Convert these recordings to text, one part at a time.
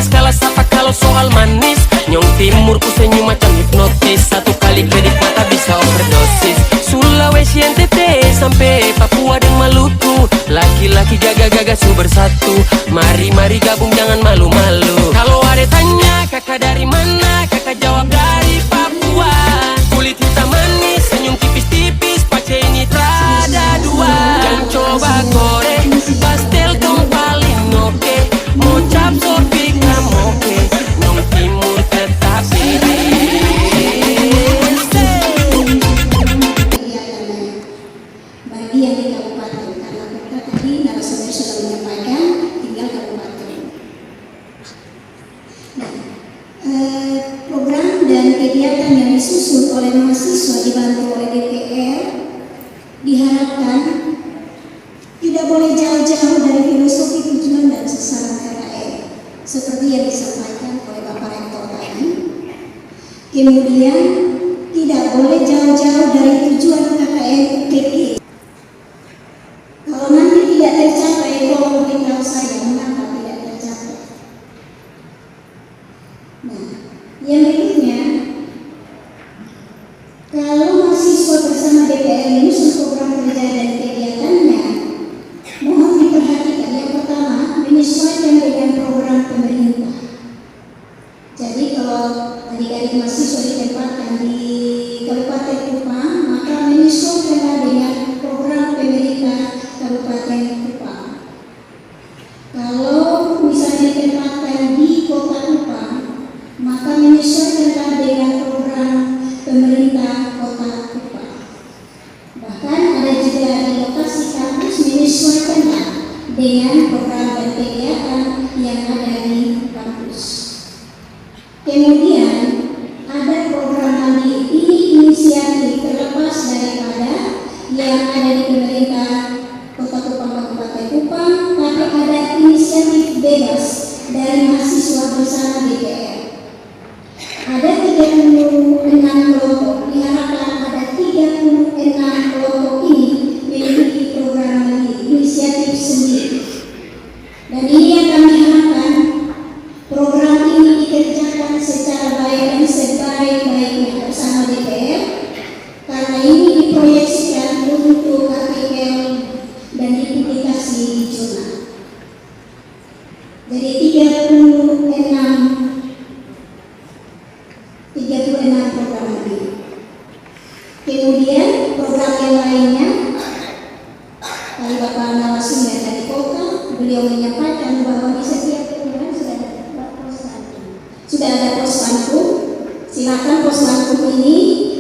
kalah sapa kalau soal manis. Nyong timur ku senyum macam hipnotis, satu kali kredit mata bisa overdosis. Sulawesi NTT sampai Papua dan Maluku, laki-laki gagah-gagah su bersatu. Mari-mari gabung jangan malu-malu. Kalau ada tanya kakak dari mana, kakak jawab dari Papua. Kulit hitam manis, senyum tipis-tipis, pace ini terada dua. Yang coba goreng, pastel dong paling oke. Mau cap sopi kamoke, Nyong timur tetap bagi yang di kabupaten, karena kita tadi narasumber sudah menyampaikan tinggal kabupaten. Nah, program dan kegiatan yang disusun oleh mahasiswa dibantu oleh DPR diharapkan tidak boleh jauh-jauh dari filosofi tujuan dan sasaran KKN seperti yang disampaikan oleh Bapak Rektor tadi. Kemudian tidak boleh jauh-jauh dari tujuan KKN UPT. Kalau nanti tidak tercapai, tolong beritahu saya mengapa tidak tercapai. Nah, yang berikutnya, kalau mahasiswa bersama DPR menyusun program kerja dan kegiatannya, mohon diperhatikan. Yang pertama, menyesuaikan dengan program pemerintah. Jadi kalau adik-adik mahasiswa ditempatkan di Kabupaten Kupang, maka menyesuaikanlah dengan program pemerintah Kabupaten Kupang. Kalau misalnya ditempatkan di Kota Kupang, maka menyesuaikanlah dengan program pemerintah Kota Kupang. Bahkan ada juga di lokasi kampus menyesuaikanlah dengan program dan kegiatan yang ada di kampus. Kemudian ada program tadi, ini inisiatif terlepas daripada yang ada di pemerintah Kota Kupang, Kabupaten Kupang, tapi ada inisiatif bebas dari mahasiswa bersama DPR. Ada 36 kelompok, diharapkan ada 36 kelompok ini memiliki program inisiatif sendiri. Dan ini yang kami harapkan, program ini dikerjakan secara baik dan sebaik-baiknya bersama DPR, karena ini diproyeksikan untuk artikel dan dipublikasi di jurnal. Jadi 36 program ini. Kemudian program yang lainnya, dari Bapak Nawasumber dari Kota, beliau menyampaikan bahwa di setiap kelurahan sudah ada pos mantu. Silakan pos mantu ini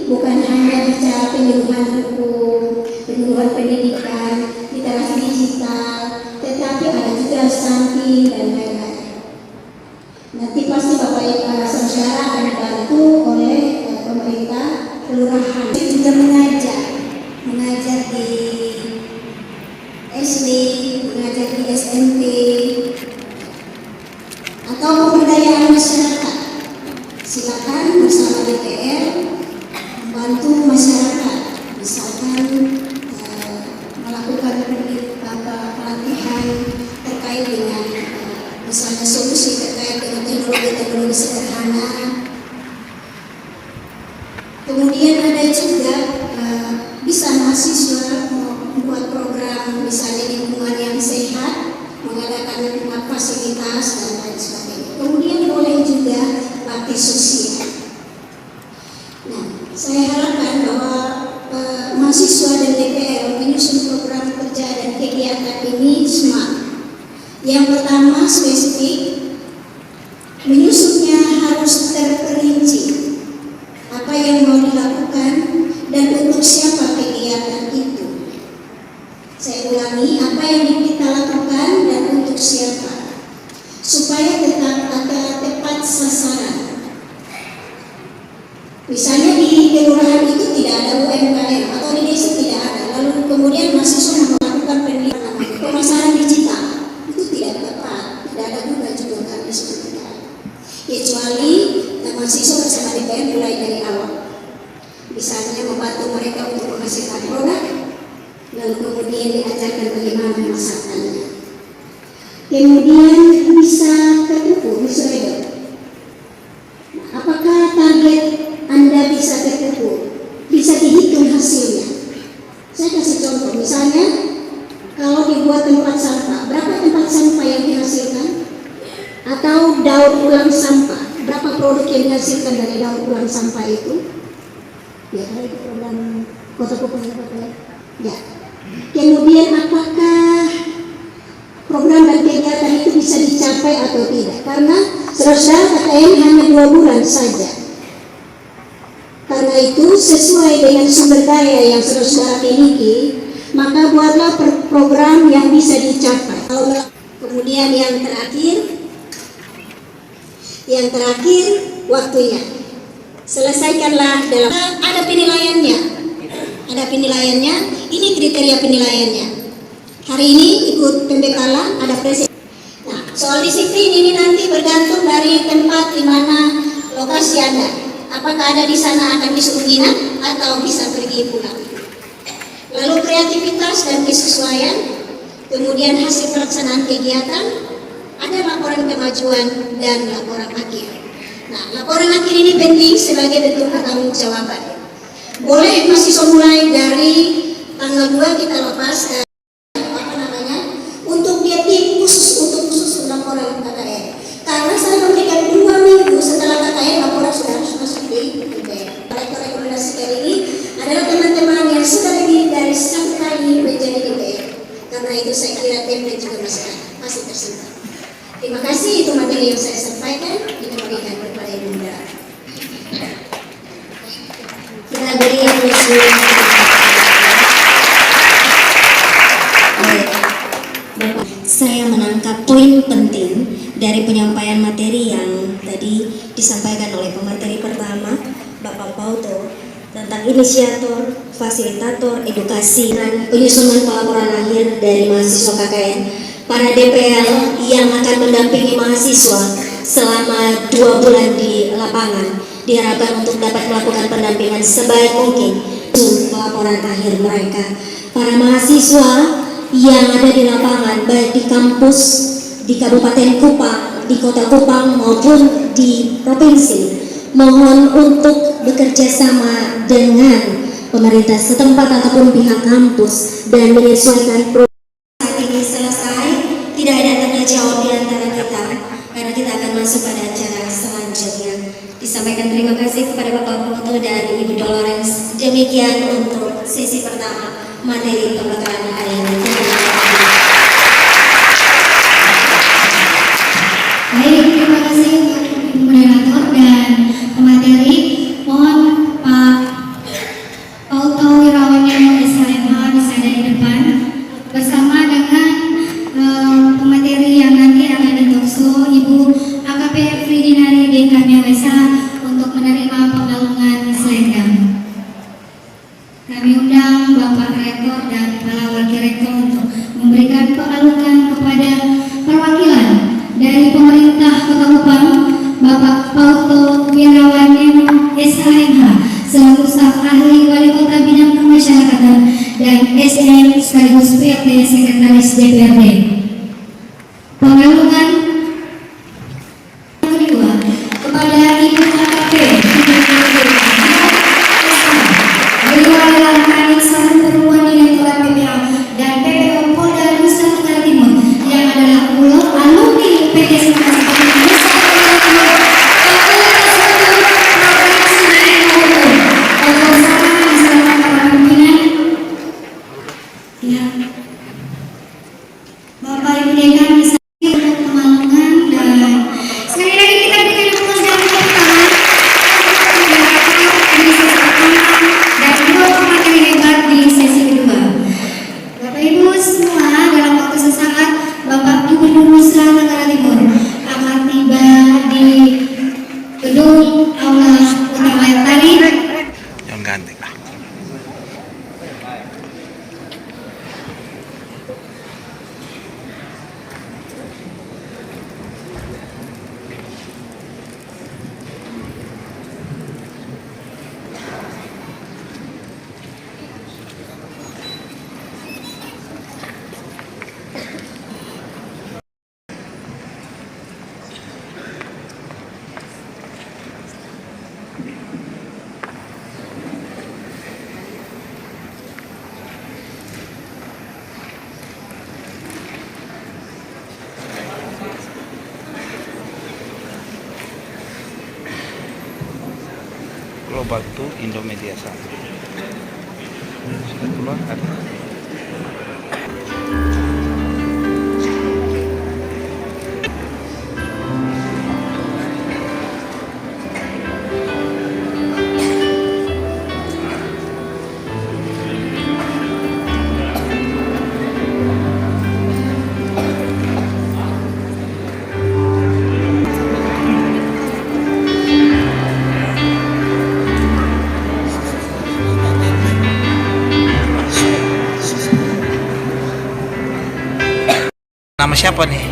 bukan hanya bicara penyuluhan hukum, penyuluhan pendidikan, literasi digital, tetapi ada juga stunting dan lain-lain. Nanti pasti Bapak saudara akan dibantu oleh pemerintah kelurahan. Juga mengajar di SD, mengajar di SMP, atau pemberdayaan masyarakat. Silakan bersama DPR membantu masyarakat, misalkan melakukan pelatihan terkait dengan misalnya solusi terkait dengan teknologi sederhana. Kemudian ada juga bisa mahasiswa membuat program misalnya lingkungan yang sehat, mengadakan fasilitas dan lain sebagainya. Kemudian boleh juga bakti sosial. Nah, saya harapkan bahwa mahasiswa dan DPR menyusun program kerja dan kegiatan ini smart. Yang pertama spesifik, menyusunnya harus terperinci apa yang mau dilakukan dan untuk siapa kegiatan itu. Saya ulangi, apa yang kita lakukan dan untuk siapa, supaya tetap ada tepat sasaran. Misalnya di kelurahan itu tidak ada UMKM atau di desa tidak ada, lalu kemudian mahasiswa melakukan pendidikan pemasaran digital, itu tidak tepat, tidak ada juga kami sebenarnya. Kecuali mahasiswa bersama DPR mulai dari awal, misalnya membantu mereka untuk menghasilkan produk, lalu kemudian diajarkan bagaimana memasarkannya. kemudian bisa terkumpul di Surabaya. Apakah target Anda bisa terkumpul? Bisa dihitung hasilnya. Saya kasih contoh, misalnya kalau dibuat tempat sampah, berapa tempat sampah yang dihasilkan? Atau daur ulang sampah, berapa produk yang dihasilkan dari daur ulang sampah itu? Ya, itu program Kota Kupang ya. Kemudian apakah program dan kegiatan itu bisa dicapai atau tidak? Karena saudara KKN hanya 2 bulan saja. Karena itu sesuai dengan sumber daya yang saudara miliki, maka buatlah program yang bisa dicapai. Kemudian yang terakhir waktunya. Selesaikanlah dalam ada penilaiannya. Ini kriteria penilaiannya. Hari ini ikut pembekalan, ada presiden. Nah, soal disiplin ini nanti bergantung dari tempat di mana lokasi Anda. Apakah ada di sana akan disuruh nginap atau bisa pergi pulang. Lalu kreativitas dan kesesuaian, kemudian hasil pelaksanaan kegiatan, ada laporan kemajuan dan laporan akhir. Nah, laporan akhir ini penting sebagai bentuk pertanggungjawaban. Boleh mahasiswa mulai dari tanggal 2 kita lepas untuk dia tim khusus laporan KKN. Karena saya memberikan 2 minggu setelah KKN laporan sudah harus masuk di DPR. Rekomendasi kali ini adalah teman-teman yang sudah lebih dari 1 kali menjadi DPR. Karena itu saya kira template juga masih tersimpan. Terima kasih, itu materi yang saya sampaikan. Dikembalikan kepada Ibu Bunda. Kita beri apresiasi. Saya menangkap poin penting dari penyampaian materi yang tadi disampaikan oleh pemateri pertama, Bapak Pauto, tentang inisiator, fasilitator, edukasi, dan penyusunan pelaporan akhir dari mahasiswa KKN, para DPL yang akan mendampingi mahasiswa selama 2 bulan di lapangan, diharapkan untuk dapat melakukan pendampingan sebaik mungkin untuk pelaporan akhir mereka. Para mahasiswa yang ada di lapangan, baik di kampus, di Kabupaten Kupang, di Kota Kupang maupun di provinsi, mohon untuk bekerja sama dengan pemerintah setempat ataupun pihak kampus dan menyesuaikan program. Saat ini selesai, tidak ada tanya jawab di antara kita, karena kita akan masuk pada acara selanjutnya. Disampaikan terima kasih kepada Bapak Putu dan Ibu Dolores. Demikian untuk sesi pertama materi pembekalan hari ini. Baik, terima kasih untuk Ibu Moderator dan pemateri. Mohon Pak Pauto Wirawanyo SHMH bisa ada di depan bersama dengan pemateri yang nanti akan ditokso Ibu AKP Fridinari DKMWSH untuk menerima pengalungan selendang. Kami undang Bapak Rektor dan Kepala Wakil Rektor untuk memberikan pengalungan kepada perwakilan dari pemerintah Kota Kupang, Bapak Pauto Wirawanyo SHMH selaku staf ahli Wali Kota Bidang Kemasyarakatan dan SM sekaligus PLT Sekretaris DPRD. Pengalungan kedua kepada Ibu AKP beliau adalah Kanit Satu Perempuan Direktorat PPA dan PPO Polda Nusa Tenggara Timur yang adalah alumni PTS Bapak Ibu Dekan bisa untuk Pulau Batu Indomedia sana. Sudah keluar ada. Nama siapa nih?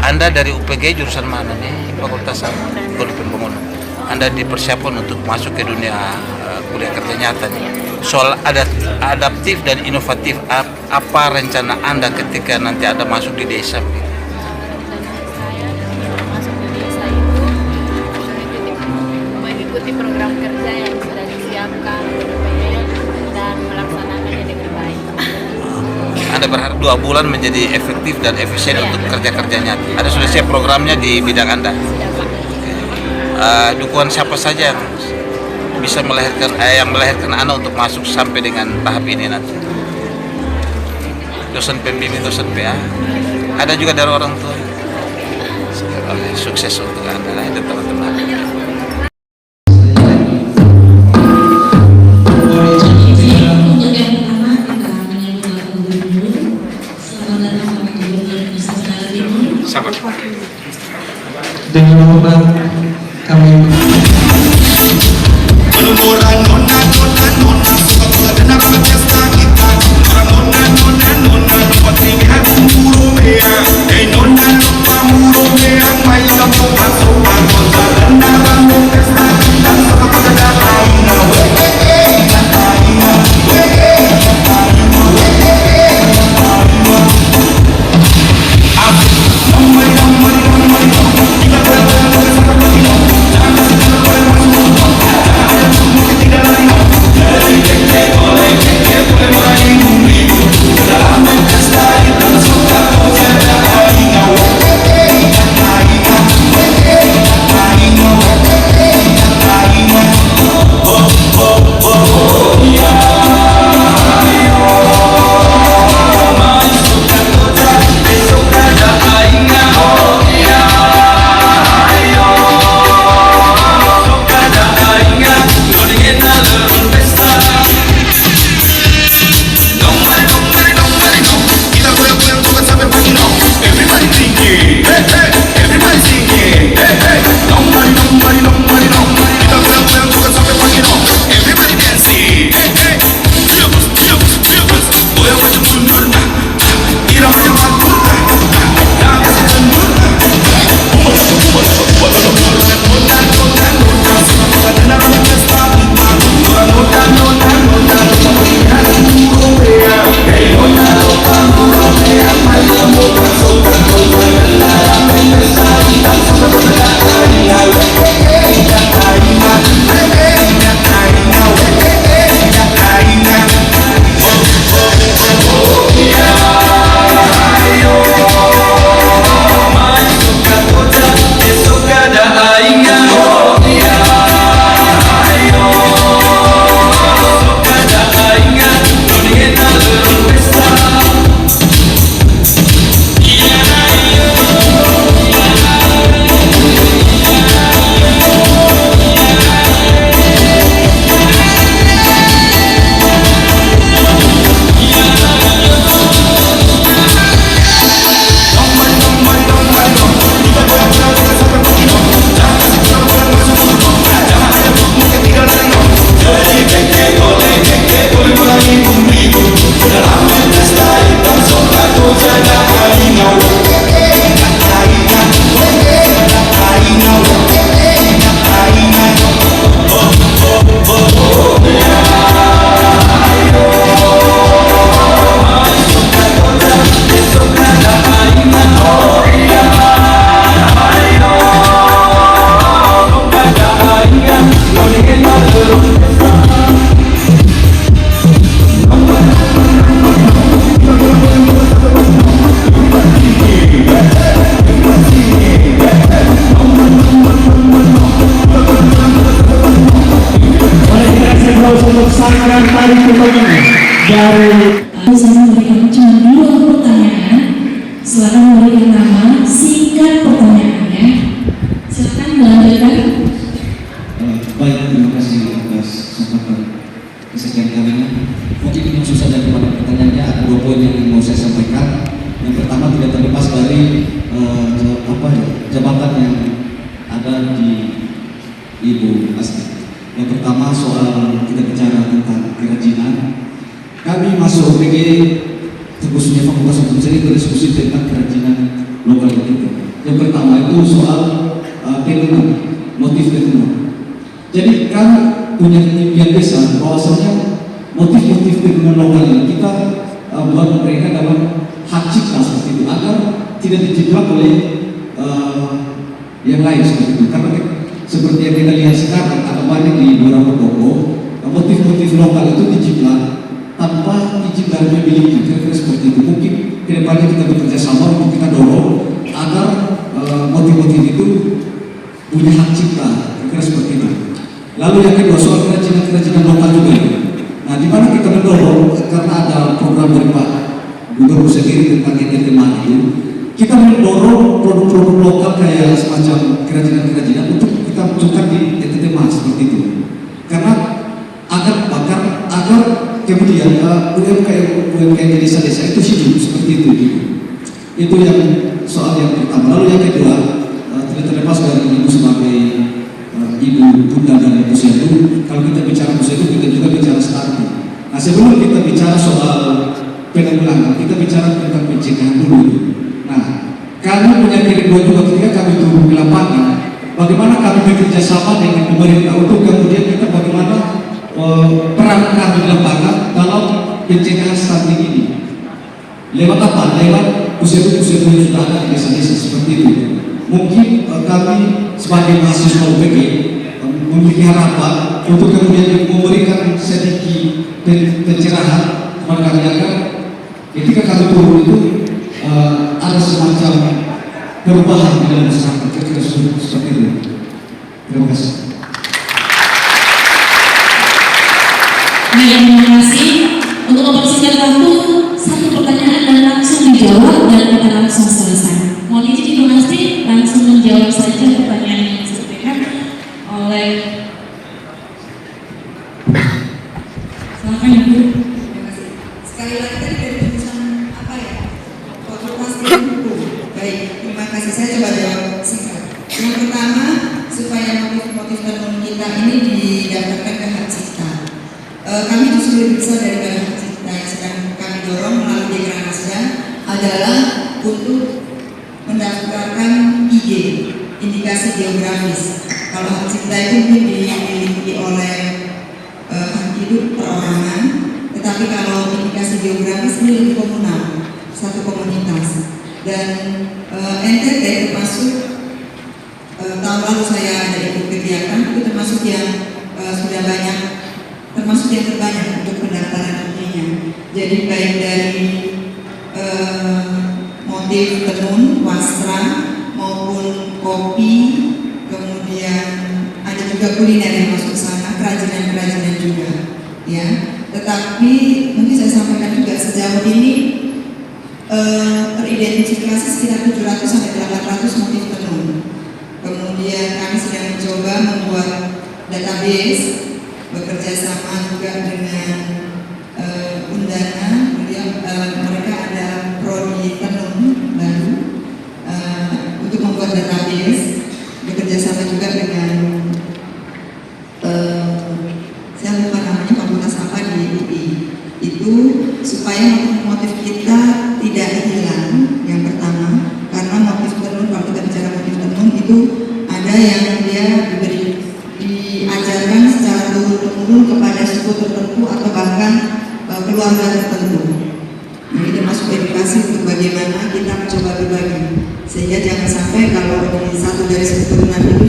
Anda dari UPG jurusan mana nih? Fakultas Ekonomi Pembangunan. Anda dipersiapkan untuk masuk ke dunia kuliah kerja nyata nih. Soal adaptif dan inovatif, apa rencana Anda ketika nanti Anda masuk di desa? Masuk di desa itu mengikuti program kerja yang sudah disiapkan dan melaksanakannya dengan baik. Anda berharap 2 bulan menjadi efektif dan efisien untuk kerja-kerjanya. Ada sudah siap programnya di bidang Anda? Dukungan siapa saja yang bisa melahirkan Anda untuk masuk sampai dengan tahap ini nanti? Dosen pembimbing, dosen PA, ada juga dari orang tua. Sukses untuk Anda dan teman-teman. Dengan hormat kami Nona, dari Saya memberikan cuma 2 pertanyaan. Silakan memberikan nama, singkat pertanyaannya. Silakan melanjutkan. Baik, terima kasih atas kesempatan kesekian kalinya. Mungkin langsung saja kepada pertanyaannya. Ada 2 poin yang mau saya sampaikan. Yang pertama tidak terlepas dari jabatan yang ada di Ibu Asti. Yang pertama soal kita bicara tentang kerajinan. Kami masuk OPG, khususnya Fakultas Hukum sendiri berdiskusi tentang kerajinan lokal kita. Yang pertama itu soal tenun, motif tenun. Jadi kami punya impian besar bahwasanya motif-motif tenun lokal ini kita buat mereka dalam hak cipta seperti itu agar tidak dijiplak oleh yang lain seperti itu. Karena seperti yang kita lihat sekarang ada banyak di beberapa toko motif-motif lokal itu dijiplak tanpa izin dari pemiliknya, kira-kira seperti itu. Mungkin kedepannya kita bekerja sama untuk kita dorong agar motif-motif itu punya hak cipta, kira-kira seperti itu. Lalu yang kedua soal kerajinan lokal juga. Nah, di mana kita mendorong karena ada program dari Pak Gubernur sendiri tentang tema itu, kita mendorong produk-produk lokal kayak semacam kerajinan-kerajinan untuk kita munculkan di tema seperti itu. Karena agar kemudian UMKM di desa-desa itu hidup seperti itu. Itu yang soal yang pertama. Lalu yang kedua, tidak terlepas dari Ibu sebagai Ibu Bunda dan Ibu Setu. Kalau kita bicara Ibu Setu, kita juga bicara strategi. Nah, sebelum kita bicara soal penanggulangan, kita bicara tentang pencegahan dulu. Nah, kami punya kerinduan juga ketika kami turun di lapangan, bagaimana kami bekerja sama dengan pemerintah untuk kemudian kita bagaimana peran kami di lapangan dalam pencegahan stunting ini. Lewat apa? Lewat pusat-pusat yang sudah ada di desa-desa seperti itu. Mungkin kami sebagai mahasiswa UPG memiliki harapan untuk kemudian memberikan sedikit pencerahan kepada kami agar ketika kami turun itu ada semacam perubahan di dalam masyarakat, kira-kira seperti itu. Terima kasih. Terima kasih. Untuk mempersingkat waktu, 1 pertanyaan dan langsung dijawab dan kita langsung selesai. Mohon izin Ibu Asti langsung menjawab saja pertanyaan yang disampaikan oleh. Silakan Ibu. Terima kasih. Sekali lagi tadi dari jurusan apa ya? Fakultas Hukum. Baik, terima kasih. Saya coba jawab singkat. Yang pertama, supaya motif-motif tenun kita ini didaftarkan ke hak cipta. Kami justru lebih besar daripada hak cipta yang sedang kami dorong melalui Dekranasda adalah untuk mendaftarkan IG, indikasi geografis. Kalau hak cipta itu mungkin dimiliki oleh hak hidup perorangan, tetapi kalau indikasi geografis ini lebih komunal, satu komunitas. Dan NTT termasuk tahun lalu saya ada ikut kegiatan itu termasuk yang sudah banyak, termasuk yang terbanyak untuk pendaftaran IG-nya. Jadi baik dari motif tenun, wastra maupun kopi, kemudian ada juga kuliner yang masuk sana, kerajinan-kerajinan juga, ya. Tetapi mungkin saya sampaikan juga sejauh ini teridentifikasi sekitar 700 sampai 800 motif tenun. Kemudian kami sedang mencoba membuat database, bekerja sama juga dengan Undana. Kemudian mereka ada prodi tenun baru untuk membuat database, bekerja sama juga dengan saya lupa namanya fakultas apa di UI. Itu supaya motif kita tidak hilang. Yang pertama, karena motif tenun, kalau kita bicara motif tenun itu ada yang dia diajarkan secara turun-temurun kepada suku tertentu atau bahkan keluarga tertentu. Nah, ini termasuk edukasi untuk bagaimana kita mencoba berbagi, sehingga jangan sampai kalau di satu dari keturunan itu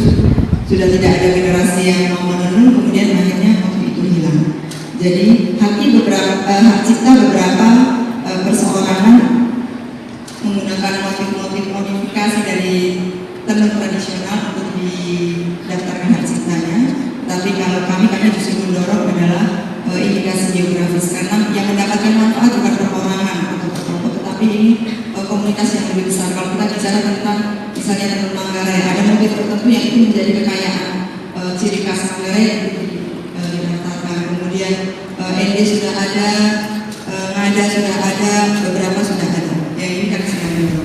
sudah tidak ada generasi yang mau menenun, kemudian akhirnya motif itu hilang. Jadi hak cipta beberapa perseorangan menggunakan motif-motif modifikasi dari tenun tradisional untuk didaftarkan hak ciptanya. Tapi kalau kami justru mendorong adalah indikasi geografis, karena yang mendapatkan manfaat bukan perorangan atau kelompok, tetapi ini komunitas yang lebih besar. Kalau kita bicara tentang misalnya Tenun Manggarai, ada motif tertentu yang itu menjadi kekayaan ciri khas Manggarai yang didaftarkan. Kemudian ND sudah ada, Ngada sudah ada, beberapa sudah ada. Yang ini kan sedang dulu.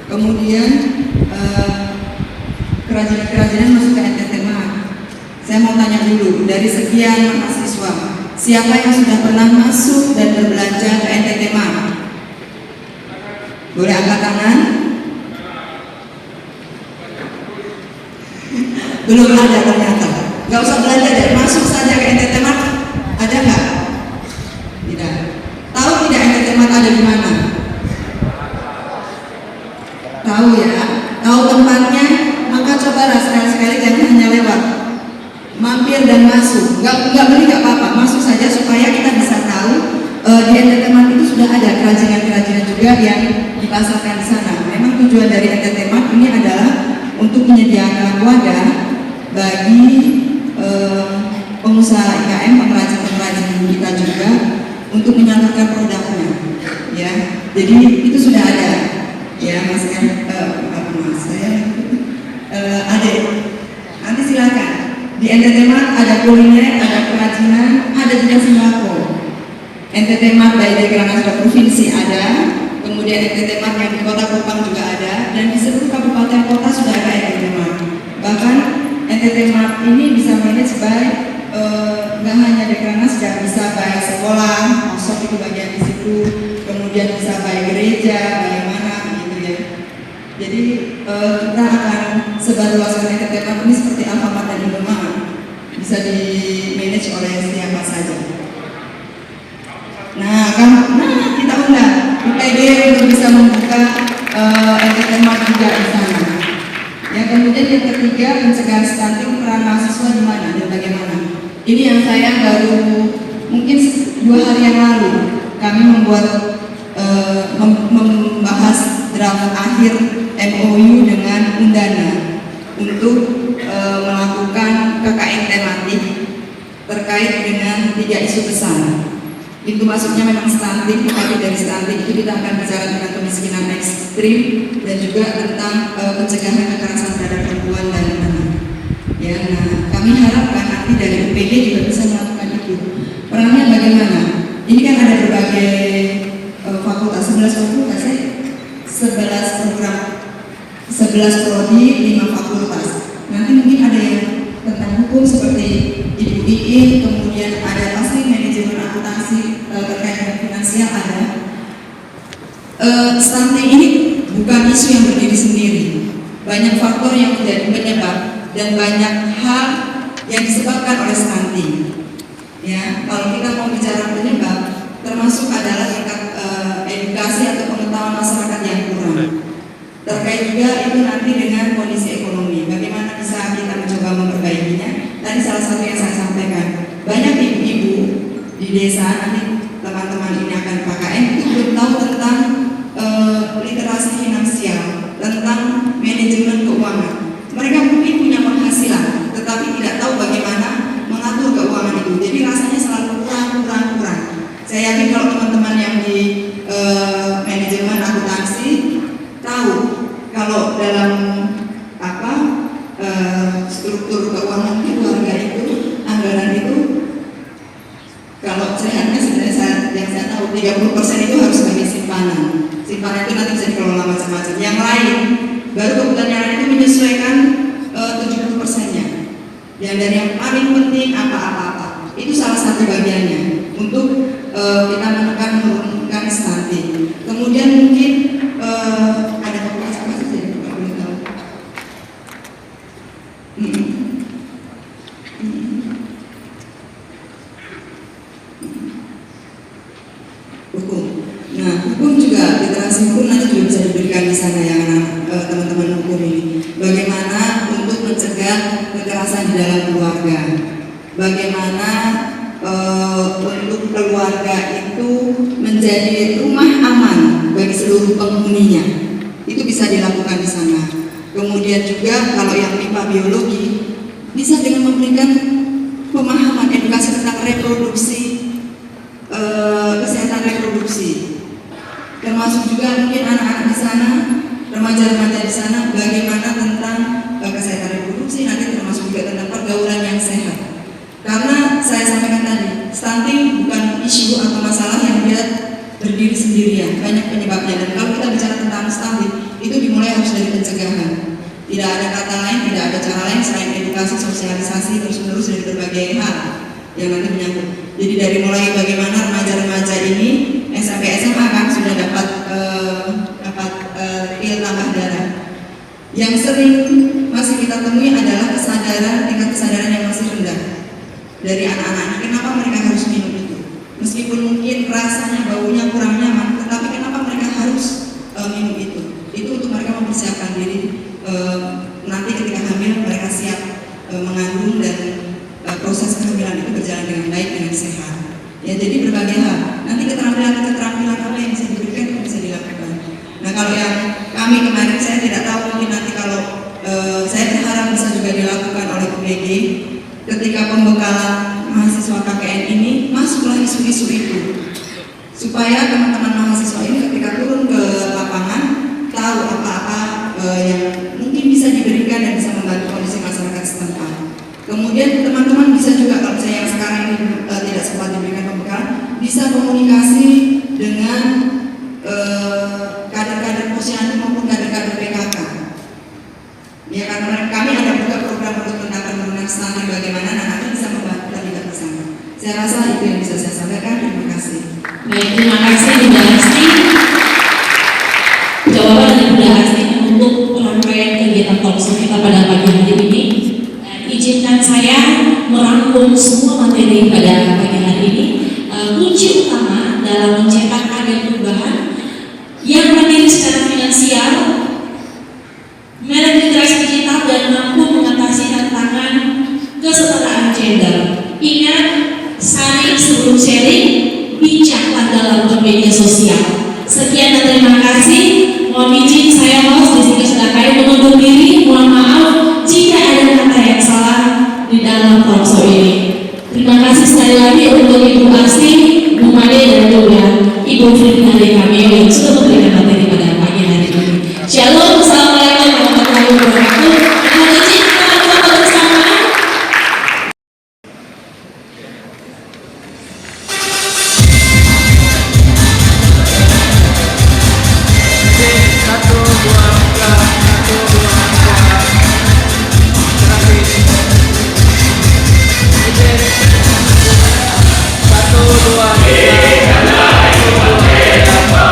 Kemudian kerajinan masuk ke NTT Mart. Saya mau tanya dulu, dari sekian mahasiswa, siapa yang sudah pernah masuk dan berbelanja ke NTT Mart? Boleh angkat tangan? Belum ada ternyata. Gak usah belanja deh, masuk saja ke NTT Mart. Ada nggak? Tidak. Tahu tidak NTT Mart ada di mana? Tahu ya? Tahu tempatnya? Maka cobalah sekali-sekali jangan hanya lewat, mampir dan masuk. Nggak beli nggak apa-apa, masuk saja supaya kita bisa tahu di NTT Mart itu sudah ada kerajinan-kerajinan juga yang dipasarkan di sana. Memang tujuan dari NTT Mart ini adalah untuk menyediakan wadah bagi pengusaha IKM, pengrajin-pengrajin kita juga untuk menyalurkan produknya. Ya, jadi itu sudah ada. Ya, Mas kan, Mas saya, Adek, nanti silakan. Di NTT Mart ada kuliner, ada kerajinan, ada juga sembako. NTT Mart dari Dekranasda sudah provinsi ada, kemudian NTT Mart yang di Kota Kupang juga ada, dan di seluruh kabupaten kota sudah ada NTT Mart. Bahkan NTT Mart ini bisa manage by nggak hanya Dekranasda, bisa by sekolah, masuk itu bagian di situ, kemudian bisa by gereja, bagaimana gitu ya. Jadi kita akan sebarluaskan NTT Mart ini seperti Alfamart dan Indomaret, bisa di manage oleh siapa saja. Nah, kita undang UPG untuk bisa membuka NTT Mart juga di sana. Ya, kemudian yang ketiga, pencegahan stunting, peran mahasiswa di mana dan bagaimana. Ini yang saya baru mungkin 2 hari yang lalu kami membuat membahas draft akhir MOU dengan Undana untuk melakukan KKN tematik terkait dengan 3 isu besar. Pintu masuknya memang stunting, tapi dari stunting itu kita akan bicara tentang kemiskinan ekstrim dan juga tentang pencegahan kekerasan terhadap perempuan dan anak. Ya, nah, kami harapkan nanti dari UPG juga bisa melakukan itu. Perannya bagaimana? Ini kan ada berbagai fakultas, 11 fakultas ya, 11 program, 11 prodi, 5 fakultas. Nanti mungkin ada yang tentang hukum seperti Ibu Iin, kemudian ada pasti manajemen akuntansi terkait dengan finansial ada. Stunting ini bukan isu yang berdiri sendiri. Banyak faktor yang menjadi penyebab dan banyak hal yang disebabkan oleh stunting. Ya, kalau kita mau bicara penyebab, termasuk adalah tingkat edukasi atau pengetahuan masyarakat yang kurang. Terkait juga itu nanti dengan kondisi ekonomi, bagaimana bisa kita mencoba memperbaikinya. Tadi salah satu yang saya sampaikan, banyak ibu-ibu di desa, nanti teman-teman ini akan KKN itu belum tahu tentang literasi finansial, tentang manajemen keuangan. Mereka mungkin punya penghasilan, tetapi tidak tahu bagaimana mengatur keuangan itu. Jadi rasanya selalu kurang. Saya yakin kalau teman-teman yang di manajemen akuntansi tahu kalau dalam struktur keuangan keluarga itu, anggaran itu, kalau sehatnya sebenarnya yang saya tahu 30% itu harus sebagai simpanan. Simpanan itu nanti bisa dikelola macam-macam. Yang lain baru kebutuhan yang lain itu menyesuaikan 70%-nya. Yang dari yang paling penting apa-apa itu salah satu bagiannya untuk kita menekan menurunkan stunting. Kemudian mungkin ada fakultas apa saja yang kita boleh tahu? Hukum. Nah, hukum juga, literasi hukum nanti juga bisa diberikan di sana yang teman-teman hukum ini. Bagaimana untuk mencegah kekerasan di dalam keluarga? Bagaimana untuk keluarga itu menjadi rumah aman bagi seluruh penghuninya? Itu bisa dilakukan di sana. Kemudian juga kalau yang MIPA biologi bisa dengan memberikan pemahaman edukasi tentang reproduksi kesehatan reproduksi. Termasuk juga mungkin anak-anak di sana, remaja-remaja di sana, bagaimana tentang kesehatan reproduksi, nanti termasuk juga tentang pergaulan yang sehat. Karena saya sampaikan tadi, stunting bukan isu atau masalah yang dia berdiri sendirian, banyak penyebabnya. Dan kalau kita bicara tentang stunting, itu dimulai harus dari pencegahan. Tidak ada kata lain, tidak ada cara lain selain edukasi, sosialisasi terus-menerus dari berbagai hal yang nanti menyangkut. Jadi dari mulai bagaimana remaja-remaja ini SMP SMA kan sudah dapat pil tambah darah. Yang sering masih kita temui adalah tingkat kesadaran yang masih rendah dari anak-anak ini. Kenapa mereka harus minum itu? Meskipun mungkin rasanya, baunya kurang nyaman, tetapi kenapa mereka harus minum itu? Itu untuk mereka mempersiapkan diri nanti ketika hamil mereka siap mengandung dan proses kehamilan itu berjalan dengan baik, dengan sehat. Ya, jadi berbagai hal. Nanti keterampilan apa yang bisa diberikan itu bisa dilakukan. Nah, kalau yang kami kemarin saya tidak tahu, mungkin nanti kalau saya berharap bisa juga dilakukan oleh UPG ketika pembekalan mahasiswa KKN ini, masuklah isu-isu itu supaya teman-teman mahasiswa ini ketika turun ke lapangan tahu apa-apa yang mungkin bisa diberikan dan bisa membantu kondisi masyarakat setempat. Kemudian teman-teman bisa juga, kalau saya yang sekarang ini tidak sempat diberikan pembekalan, bisa komunikasi dengan kader-kader posyandu maupun kader-kader PKK. Ya, karena kami ada juga program untuk tentang stunting, bagaimana anak-anak bisa membantu terlibat di sana. Saya rasa itu yang bisa saya sampaikan. Terima kasih. Baik, terima kasih Bunda Asti. Jawaban dari Bunda Asti untuk rangkaian kegiatan talkshow kita pada pagi hari ini. Izinkan saya merangkum semua materi pada pagi hari ini. Kunci utama dalam mencetak agen perubahan yang mandiri secara finansial, merek literasi digital, dan mampu mengatasi tantangan kesetaraan gender. Ingat, saring sebelum sharing, bijaklah dalam bermedia sosial. Sekian dan terima kasih. Mohon izin saya host Jessica Sudakai mengundur diri. Mohon maaf jika ada kata yang salah di dalam talkshow ini. Terima kasih sekali lagi untuk Ibu Asti, Bu Made, dan juga Ibu Firna dari kami yang sudah memberikan materi pada pagi hari ini. Shalom, assalamualaikum warahmatullahi wabarakatuh. Mohon izin kita foto bersama. Satu, dua, tiga.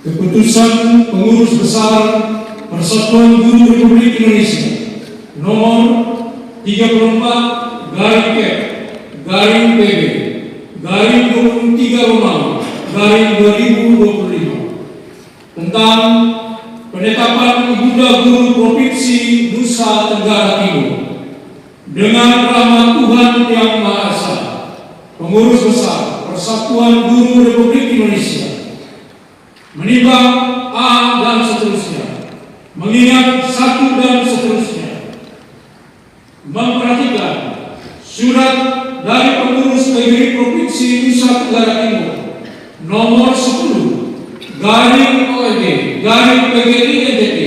Keputusan Pengurus Besar Persatuan Guru Republik Indonesia nomor 34 garing PB garing 23 Romawi garing 2025 tentang penetapan Ibunda Guru Provinsi Nusa Tenggara Timur. Dengan rahmat Tuhan Yang Maha Esa, Pengurus Besar Persatuan Guru Republik Indonesia menimbang A dan seterusnya, mengingat satu dan seterusnya, memperhatikan surat dari Pengurus PGRI Provinsi Nusa Tenggara Timur nomor 10 garing OED garing PGRI NTT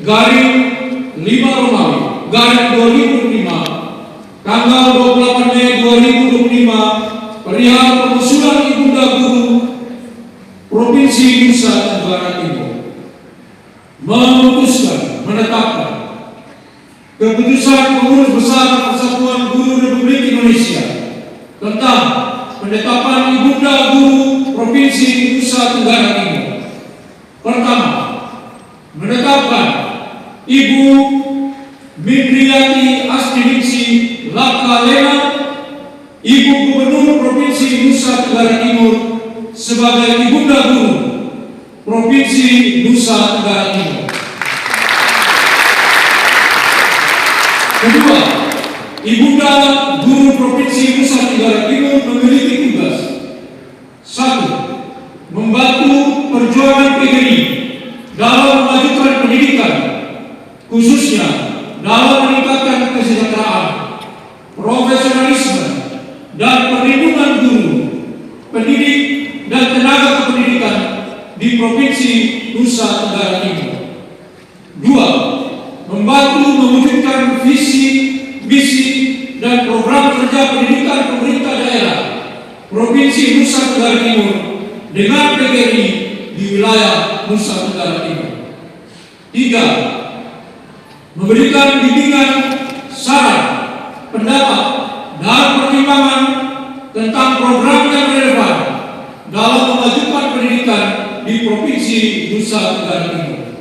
garing 5 Romawi garing 2005 tanggal 28 Mei 2025 perihal pengusulan Ibunda Guru Provinsi Nusa Tenggara Timur, memutuskan menetapkan keputusan Pengurus Besar Persatuan Guru Republik Indonesia tentang penetapan Ibunda Guru Provinsi Nusa Tenggara Timur. Pertama, menetapkan Ibu Mindriati Asdiningsi Lakalena, Ibu Gubernur Provinsi Nusa Tenggara Timur sebagai Ibunda Guru Provinsi Nusa Tenggara Timur. Kedua, Ibunda Guru Provinsi Nusa Tenggara Timur memiliki tugas: 1. Membantu perjuangan PGRI dalam memajukan pendidikan, khususnya dalam meningkatkan kesejahteraan, profesionalisme, dan perlindungan guru, pendidik, dan tenaga kependidikan di Provinsi Nusa Tenggara Timur. 2. Membantu mewujudkan visi, misi, dan program kerja pendidikan pemerintah daerah Provinsi Nusa Tenggara Timur dengan PGRI di wilayah Nusa Tenggara Timur. 3. Memberikan bimbingan, saran, pendapat, dan pertimbangan tentang program yang relevan dalam memajukan pendidikan di Provinsi Nusa Tenggara Timur.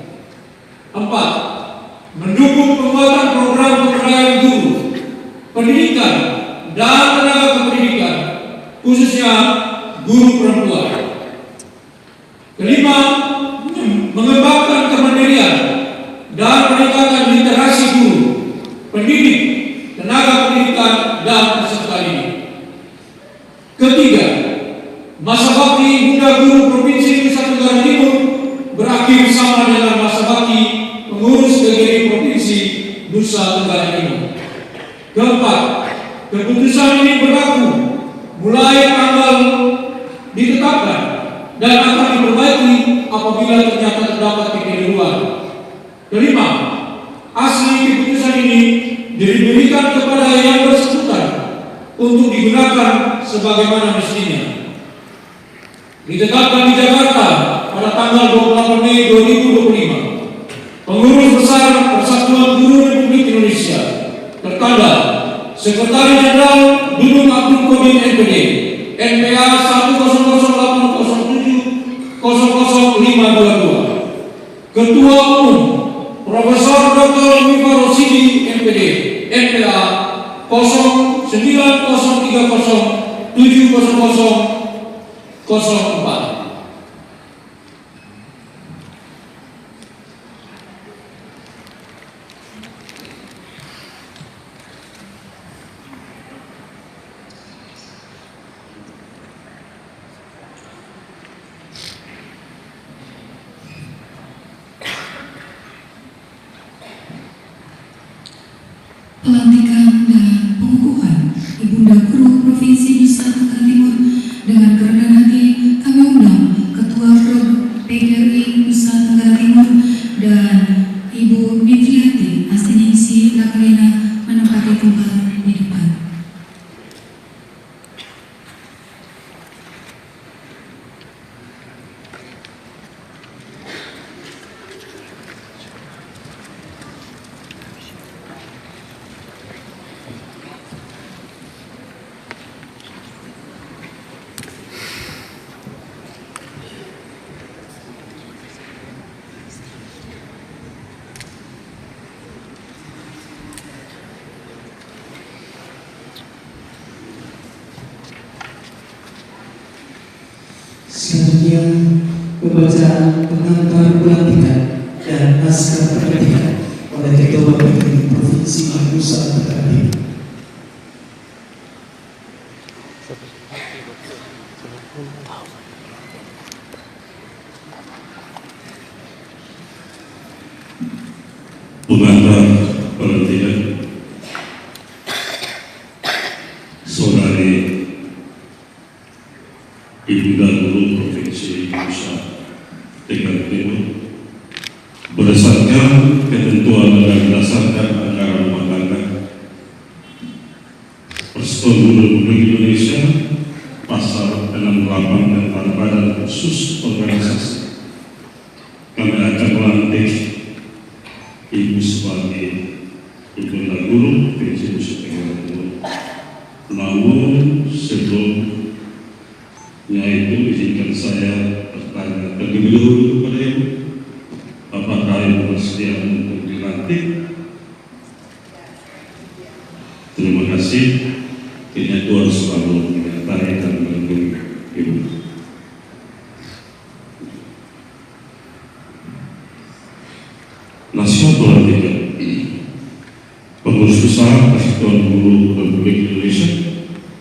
4. Mendukung pembuatan program pemberdayaan guru, pendidikan, dan tenaga kependidikan, khususnya guru perempuan. 5. Mengembangkan kemandirian dan meningkatkan literasi guru, pendidik, tenaga pendidikan, dan peserta didik. Ketiga, masa bakti Ibunda Guru Provinsi Nusa Tenggara Timur berakhir sama dengan masa bakti pengurus PGRI Provinsi Nusa Tenggara Timur. Keempat, keputusan ini berlaku mulai tanggal ditetapkan dan akan diperbaiki apabila ternyata terdapat kekeliruan. Kelima, asli keputusan ini diberikan kepada yang bersangkutan untuk digunakan sebagaimana mestinya. Ditetapkan di Jakarta pada tanggal 28 Mei 2025. Pengurus Besar Persatuan Guru Republik Indonesia tertanda Sekretaris Jenderal Dudung Abdul Qadir MPD NPA 10080700522. Ketua Umum Profesor Dr. Mifa Rosidi MPD NPA 0930700004. Pelantikan dan pengukuhan Ibunda Guru Provinsi Nusa Tenggara Timur. Dengan kerendahan hati kami undang Ketua PGRI Nusa Tenggara Timur dan Ibu Mindriati Asdiningsi Lakalena menempati tempat di depan. pembacaan pengantar pelantikan dan naskah pelantikan oleh Ketua PPRI Provinsi Nusa Tenggara Timur. Pengantar pelantikan Saudari Ibunda Guru Provinsi Nusa Tenggara Timur, berdasarkan ketentuan dan berdasarkan anggaran rumah tangga Persatuan Guru Indonesia pasal 68 tentang badan khusus organisasi, kami akan melantik Ibu sebagai Ibunda Guru Provinsi Nusa Tenggara Timur. Namun sebelumnya itu izinkan saya bertanya terlebih dahulu kepada Ibu, apakah Ibu bersedia untuk dilantik? Terima kasih. Kini Tuhan selalu menyertai dan melindungi Ibu. Naskah pelantikan Pengurus Besar Persatuan Guru Republik Indonesia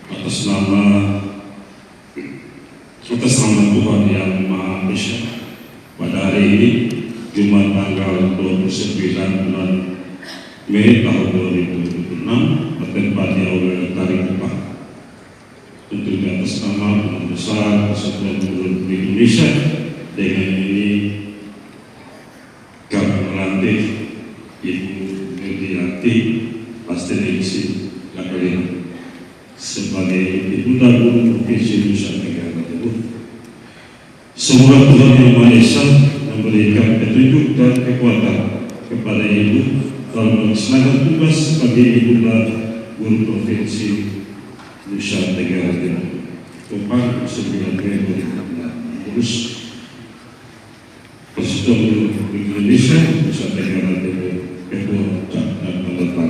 atas nama Tuhan Yang Maha Esa, pada hari ini Jumat tanggal 29 bulan Mei tahun 2026 bertempat di Aula Tarik Jepang. Untuk atas nama Pengurus Besar Persatuan Guru Republik Indonesia, dengan ini kami melantik Ibu Nurdiati Asteniksi Lakalina sebagai Ibunda Guru Provinsi Nusa Tenggara Timur. Semoga Tuhan Yang Maha Esa memberikan petunjuk dan kekuatan kepada Ibu dalam melaksanakan tugas sebagai Ibunda Guru Provinsi Nusa Tenggara Timur. Kepala 9 Mei 2026 urus Persatuan Guru Republik Indonesia Nusa Tenggara Timur, Ketua dan Pendatang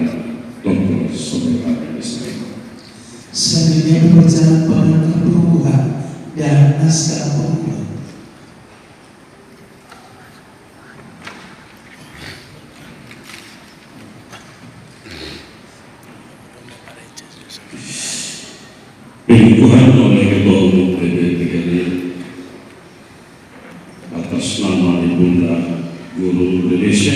Dr. Sobat Islam. Selanjutnya pembacaan pengantar pengukuhan dan naskah pengukuhan. Pengukuhan oleh Ketua Umum PPRI atas nama Ibunda Guru Indonesia,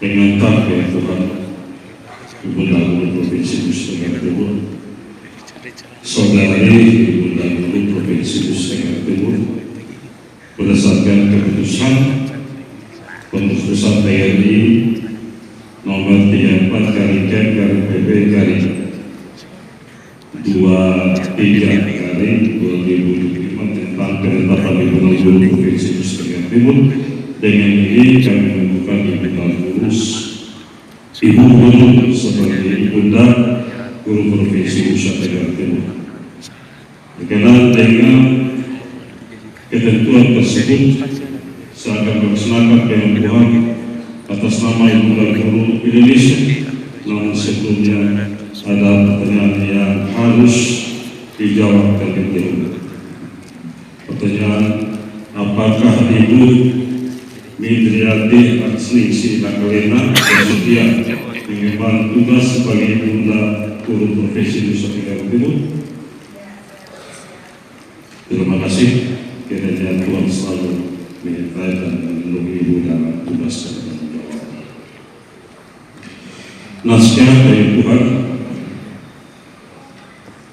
pengantar pengukuhan Ibunda Guru Provinsi Nusa Tenggara Timur, Saudari Ibunda Guru Provinsi Nusa Tenggara Timur, berdasarkan keputusan Pengurus Besar PPRI nomor 34/2025 tentang penetapan Ibunda Guru Provinsi Nusa Tenggara Timur. Dengan ini kami membuka Ibunda Guru Ibu Guru sebagai Ibunda Guru Provinsi Nusa Tenggara Timur. Berkenaan dengan ketentuan tersebut, saya akan melaksanakan pengukuhan atas nama Ibunda Guru Indonesia. Namun sebelumnya ada pertanyaan yang harus dijawab terlebih dahulu. Pertanyaan, apakah Ibu Nurdiati Asteniksi Lakalina bersedia mengemban tugas sebagai Ibunda Guru Provinsi Nusa Tenggara Timur? Terima kasih. Kiranya Tuhan selalu menyertai dan melindungi Ibu dalam tugas dan tanggung jawab. Naskah pengukuhan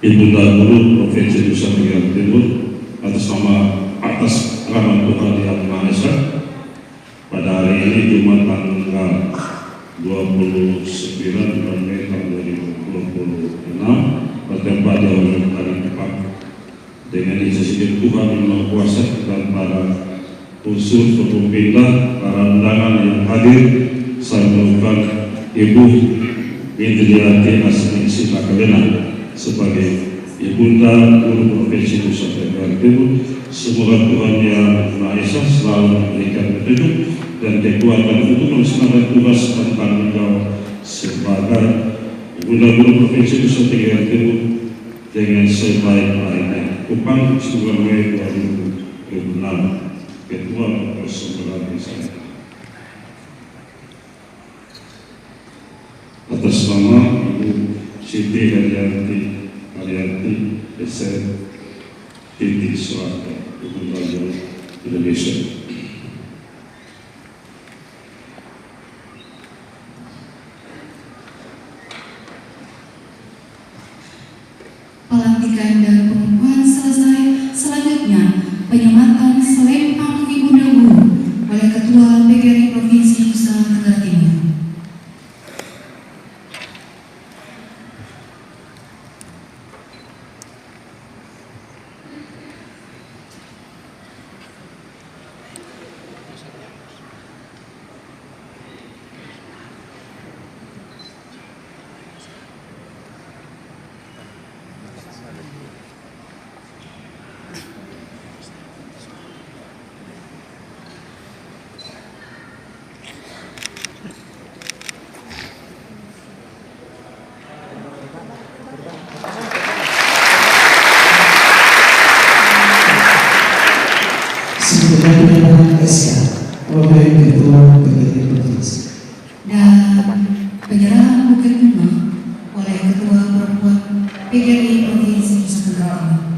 Ibunda Guru Provinsi Nusa Tenggara Timur atas nama Tuhan Yang Maha Esa, pada hari ini Jumat tanggal 29 bulan Mei tahun 2026 bertempat di Aula Tarik Jepang. Dengan izin Tuhan Yang Maha Kuasa dan para unsur pemerintah, para undangan yang hadir, saya melakukan Ibu Nurdiati Asteniksi Lakalina sebagai Ibunda Guru Provinsi Nusa Tenggara Timur. Semoga Tuhan Yang Maha Esa selalu memberikan petunjuk dan kekuatan untuk melaksanakan tugas dan tanggung jawab sebagai Ibunda Guru Provinsi Nusa Tenggara Timur dengan sebaik-baiknya. Kupang 2 Mei 2006, Ketua Persaudaraan Desa. Atas nama Ibu Siti Haryanti SR Titik Selatan, Gubernur Indonesia. Pelantikan dan pengukuhan selesai. Selanjutnya, penyematan selempang Ibunda Guru oleh Ketua PGRI Provinsi Nusa Tenggara Timur. Sebagaimana SK oleh Ketua PGRI Provinsi. Dan penyerahan bukit bunga oleh Ketua Perempuan PGRI Provinsi Nusa Tenggara Timur.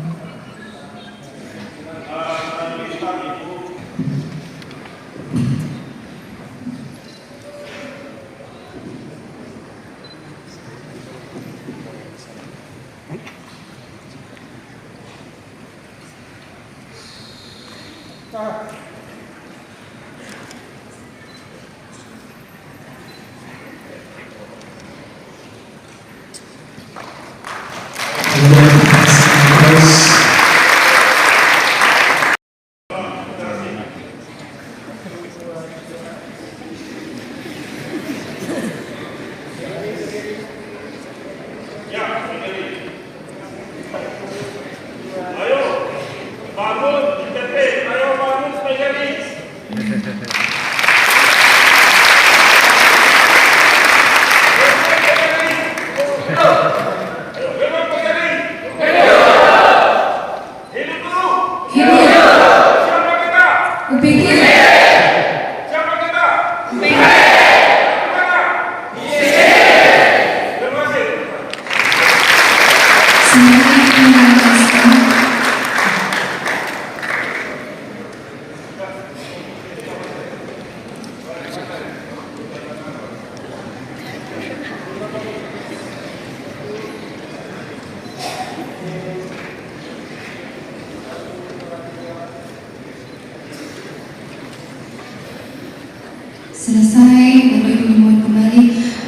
Selesai, Bapak Ibu dimohon kembali.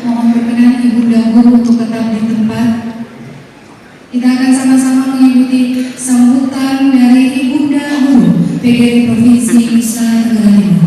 Mohon berkenan Ibunda Guru untuk tetap di tempat. Kita akan sama-sama mengikuti sambutan dari Ibunda Guru PGRI Provinsi Nusa Tenggara Timur.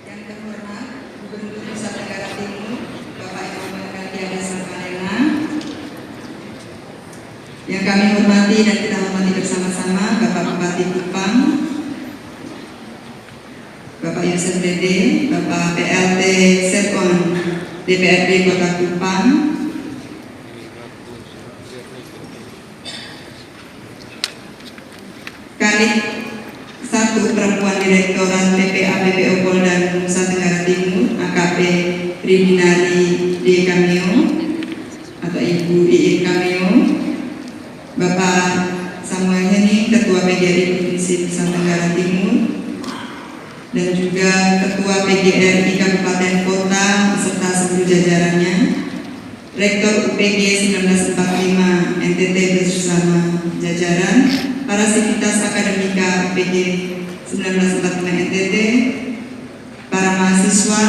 Yang terhormat Gubernur Nusa Tenggara Timur, Bapak Immanuel Kandiyada Salvarena. Yang kami hormati dan kita hormati bersama-sama Bapak Bupati Kupang, Bapak Yusuf Dede, Bapak PLT Sekon DPRD Kota Kupang, Kanit 1 Perempuan Direktorat PPA BPO Polda Nusa Tenggara Timur, AKP Ridinari D. Cameo atau Ibu Iin Cameo, Bapak Samuel Henning, Ketua PGRI Provinsi Nusa Tenggara Timur, dan juga Ketua PGRI Kabupaten Kota beserta seluruh jajarannya, Rektor UPG 1945 NTT bersama jajaran, para sivitas akademika UPG 1945 NTT, para mahasiswa,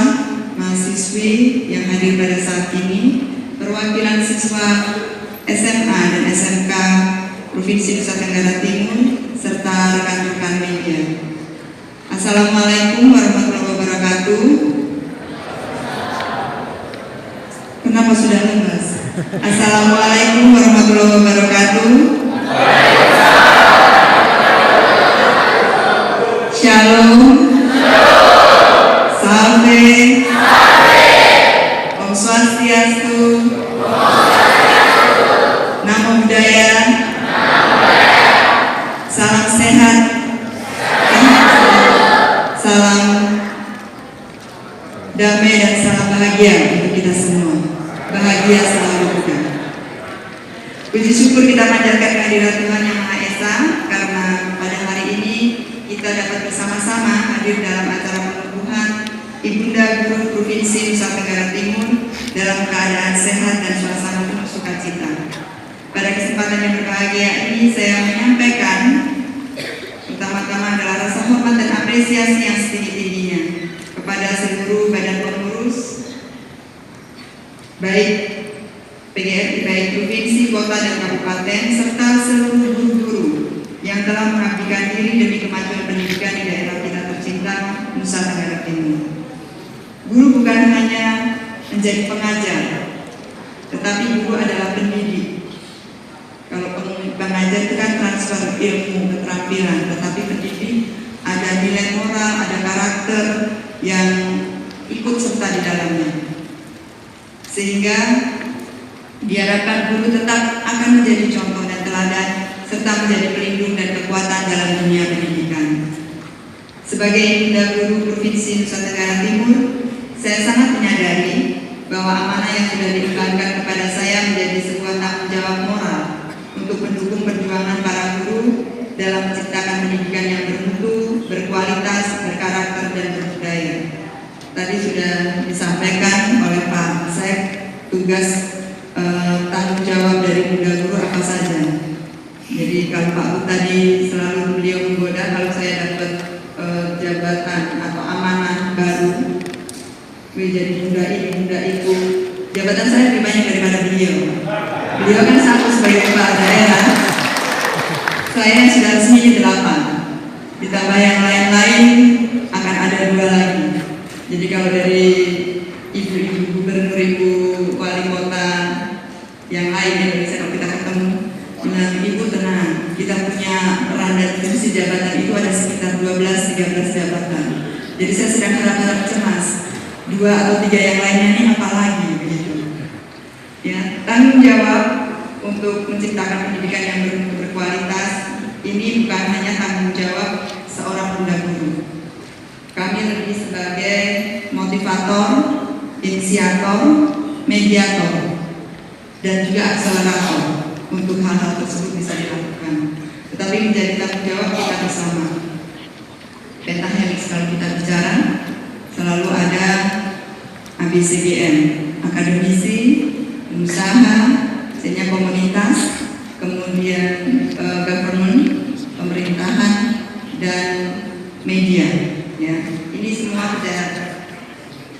mahasiswi yang hadir pada saat ini, perwakilan siswa SMA dan SMK Provinsi Nusa Tenggara Timur, serta rekan-rekan media. Assalamualaikum warahmatullahi wabarakatuh. Kenapa sudah lemas? Assalamualaikum warahmatullahi wabarakatuh. Shalom. Salve. Om Swastiastu. Namo Buddhaya. Salam sehat. Salam damai dan salam bahagia untuk kita semua. Bahagia selalu juga. Puji syukur kita panjatkan kehadirat Tuhan Yang Maha Esa, karena pada hari ini kita dapat bersama-sama hadir dalam acara pengukuhan Ibunda Guru Provinsi Nusa Tenggara Timur dalam keadaan sehat dan suasana penuh sukacita. Pada kesempatan yang berbahagia ini saya menyampaikan pertama-tama adalah rasa hormat dan apresiasi yang setinggi-tingginya kepada seluruh badan pengurus baik PGRI, baik provinsi, kota dan kabupaten, serta seluruh guru-guru yang telah mengabdikan diri demi kemajuan pendidikan di daerah kita tercinta Nusa Tenggara Timur. Guru bukan hanya menjadi pengajar, tetapi guru adalah pendidik. Kalau pengajar itu kan transfer ilmu, keterampilan, tetapi pendidik ada nilai moral, ada karakter yang ikut serta di dalamnya. Sehingga diharapkan guru tetap akan menjadi contoh dan teladan serta menjadi pelindung dan kekuatan dalam dunia pendidikan. Sebagai Ibunda Guru Provinsi Nusa Tenggara Timur, saya sangat menyadari bahwa amanah yang sudah dibebankan kepada saya menjadi sebuah tanggung jawab moral untuk mendukung perjuangan para guru dalam menciptakan pendidikan yang bermutu, berkualitas, berkarakter, dan berbudaya. Tadi sudah disampaikan oleh Pak Sek tugas tanggung jawab dari Bunda Guru apa saja. Jadi kalau Pak Bu tadi selalu beliau menggoda kalau saya dapat jabatan atau amanah baru, jadi bunda ini, bunda itu, jabatan saya lebih banyak daripada beliau. Beliau kan satu sebagai kepala daerah, saya sudah resmi 8, ditambah yang lain-lain akan ada 2 lagi. Jadi kalau dari ibu-ibu gubernur, ibu wali kota yang lain yang bisa kita ketemu, bilang ibu tenang, kita punya peran dan fungsi jabatan itu ada sekitar 12-13 jabatan. Jadi saya sedang harap-harap cemas, 2 atau 3 yang lainnya ini apa lagi begitu. Ya, tanggung jawab untuk menciptakan pendidikan yang berkualitas ini bukan hanya tanggung jawab seorang bunda guru. Kami lebih sebagai motivator, inisiator, mediator, dan juga akselerator untuk hal-hal tersebut bisa dilakukan. Tetapi menjadi tanggung jawab kita bersama. Peta helix kalau kita bicara selalu ada ABCDM, akademisi, pengusaha, misalnya komunitas, kemudian government, pemerintahan, dan media. Ya, ini semua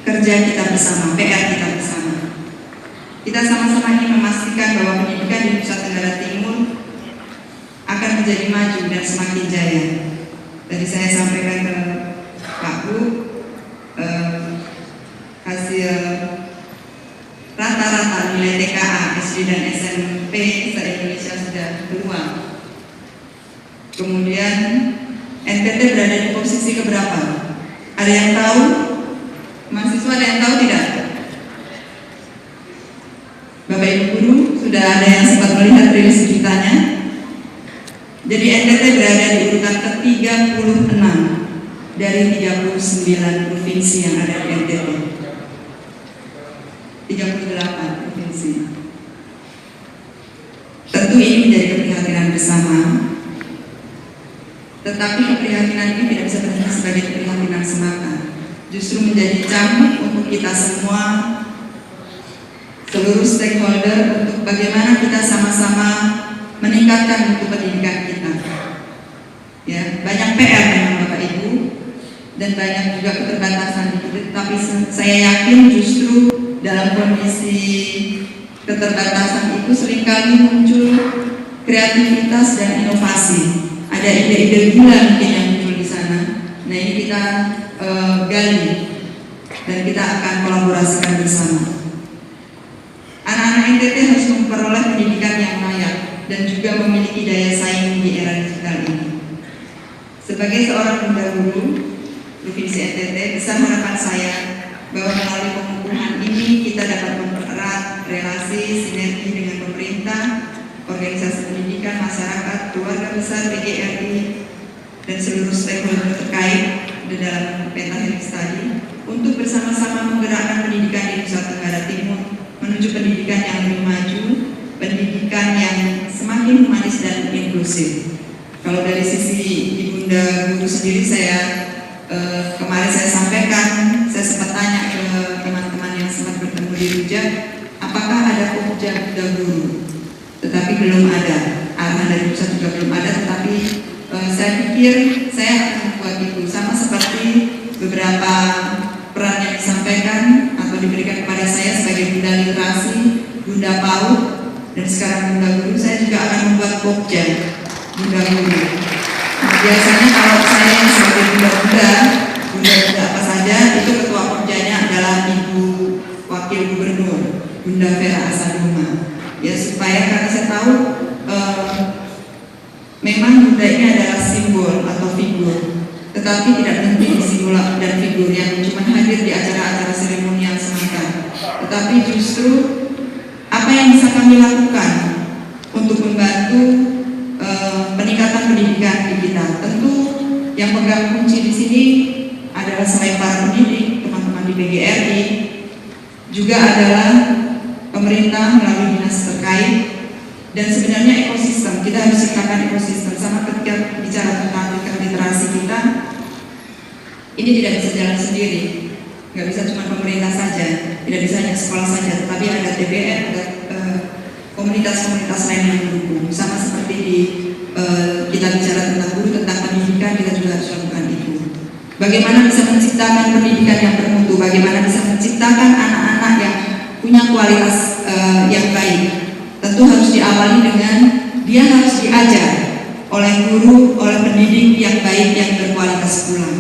kerja kita bersama, PR kita bersama. Kita sama-sama ingin memastikan bahwa pendidikan di Nusa Tenggara Timur akan menjadi maju dan semakin jaya. Tadi saya sampaikan ke Pak Bu, hasil rata-rata nilai TKA, SD dan SMP se-Indonesia sudah keluar. Kemudian NTT berada di posisi keberapa? Ada yang tahu? Mahasiswa ada yang tahu tidak? Bapak Ibu Guru, sudah ada yang sempat melihat rilis beritanya? Jadi NTT berada di urutan ke-36 dari 39 provinsi yang ada di NTT. 38 provinsi. Tentu ini menjadi keprihatinan bersama. Tetapi keprihatinan ini tidak bisa berhenti sebagai keprihatinan semata. Justru menjadi cambuk untuk kita semua, seluruh stakeholder, untuk bagaimana kita sama-sama meningkatkan mutu pendidikan kita. Ya, banyak PR memang Bapak Ibu, dan banyak juga keterbatasan di kita. Tapi saya yakin justru dalam kondisi keterbatasan itu seringkali muncul kreativitas dan inovasi. Ada ide-ide gila mungkin yang muncul di sana. Nah, ini kita gali dan kita akan kolaborasikan bersama. Anak-anak NTT harus memperoleh pendidikan yang layak dan juga memiliki daya saing di era digital ini. Sebagai seorang pendahulu Provinsi NTT, besar harapan saya bahwa melalui pengukuhan ini kita dapat mempererat relasi sinergi dengan pemerintah, organisasi pendidikan, masyarakat, keluarga besar PGRI, dan seluruh stakeholder terkait di dalam Pentahelix tadi untuk bersama-sama menggerakkan pendidikan di Nusa Tenggara Timur menuju pendidikan yang lebih maju, pendidikan yang semakin humanis dan inklusif. Kalau dari sisi Ibunda Guru sendiri, kemarin saya sampaikan, saya sempat tanya ke teman-teman yang sempat bertemu di Rujak, apakah ada Pokja Bunda Guru? Tetapi belum ada, arahan dari pusat juga belum ada, tetapi saya pikir saya akan membuat itu sama seperti beberapa peran yang disampaikan atau diberikan kepada saya sebagai Bunda Literasi, Bunda PAUD, dan sekarang Bunda Guru. Saya juga akan membuat Pokja Bunda Guru. Biasanya kalau saya sebagai Bunda apa saja, itu ketua Pokjanya adalah Ibu Wakil Gubernur Bunda Vera Asaduma. Ya, supaya karena saya tahu memang Bunda ini adalah simbol atau figur, tetapi tidak berhenti di simbol dan figur yang cuma hadir di acara-acara seremonial semata. Tetapi justru apa yang bisa kami lakukan untuk membantu peningkatan pendidikan di kita. Tentu yang pegang kunci di sini adalah selain para pendidik, teman-teman di PGRI, juga adalah pemerintah melalui dinas terkait, dan sebenarnya ekosistem. Kita harus ciptakan ekosistem. Sama ketika bicara tentang literasi kita, ini tidak bisa jalan sendiri. Nggak bisa cuma pemerintah saja, tidak bisa hanya sekolah saja, tetapi ada TBN, ada komunitas-komunitas lain yang mendukung. Sama seperti di kita bicara tentang guru, tentang pendidikan, kita juga harus lakukan itu. Bagaimana bisa menciptakan pendidikan yang bermutu, bagaimana bisa menciptakan anak-anak yang punya kualitas yang baik. Tentu harus diawali dengan dia harus diajar oleh guru, oleh pendidik yang baik, yang berkualitas pula.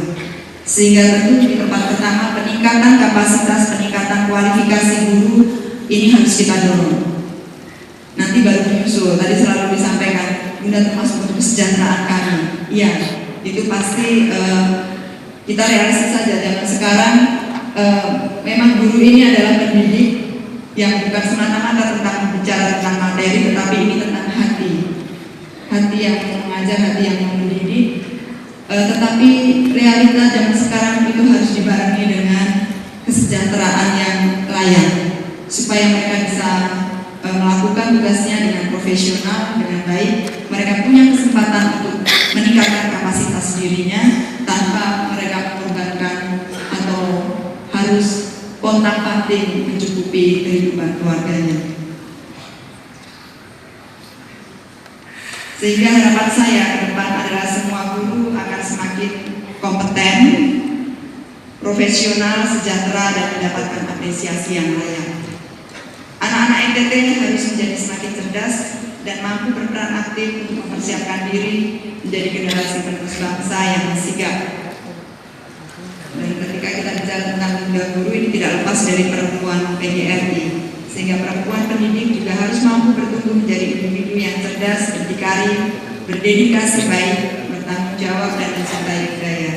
Sehingga tentu di tempat pertama peningkatan kapasitas, peningkatan kualifikasi guru ini harus kita dorong. Nanti baru menyusul. Tadi selalu disampaikan, Bunda termasuk untuk kesejahteraan kami. Iya, itu pasti kita realistis saja. Zaman sekarang memang guru ini adalah pendidik yang bukan semata-mata tentang bicara tentang materi, tetapi ini tentang hati. Hati yang mengajar, hati yang mendidik. Tetapi realita zaman sekarang itu harus dibarengi dengan kesejahteraan yang layak, supaya mereka bisa melakukan tugasnya dengan profesional, dengan baik. Mereka punya kesempatan untuk meningkatkan kapasitas dirinya tanpa mereka mengorbankan atau harus kontak-panting mencukupi kehidupan keluarganya. Sehingga harapan saya ke depan adalah semua guru akan semakin kompeten, profesional, sejahtera, dan mendapatkan apresiasi yang layak. Anak-anak NTT harus menjadi semakin cerdas dan mampu berperan aktif untuk mempersiapkan diri menjadi generasi penerus bangsa yang sigap. Dan ketika kita bicara tentang Bunda Guru, ini tidak lepas dari perempuan PGRI, sehingga perempuan pendidik juga harus mampu bertumbuh menjadi individu yang cerdas, berdikari, berdedikasi baik, bertanggung jawab, dan mencintai budaya.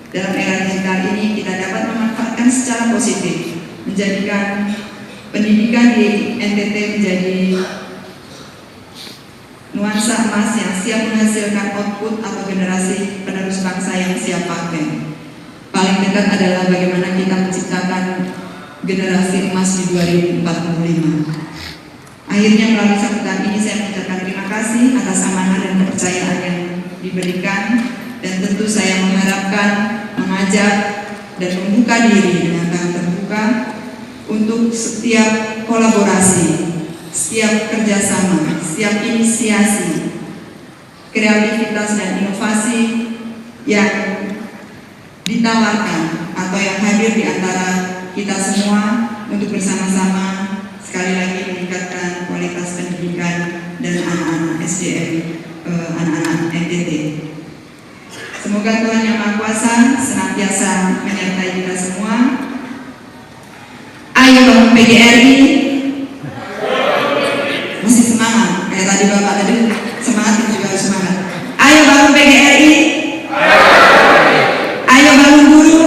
Dalam era digital ini kita dapat memanfaatkan secara positif, menjadikan pendidikan di NTT menjadi nuansa emas yang siap menghasilkan output atau generasi penerus bangsa yang siap pakai. Paling dekat adalah bagaimana kita menciptakan generasi emas di 2045. Akhirnya melalui sambutan ini saya mengucapkan terima kasih atas amanah dan kepercayaan yang diberikan, dan tentu saya mengharapkan, mengajak, dan membuka diri dengan tangan terbuka untuk setiap kolaborasi, setiap kerjasama, setiap inisiasi, kreativitas dan inovasi yang ditawarkan atau yang hadir di antara kita semua untuk bersama-sama sekali lagi meningkatkan kualitas pendidikan dan anak-anak SDM, anak-anak NTT. Semoga Tuhan Yang Maha Kuasa senantiasa menyertai kita semua. Ayo bangun PGRI. Mesti semangat, kayak tadi Bapak tadi semangat, kita juga harus semangat. Ayo bangun PGRI. Ayo bangun guru.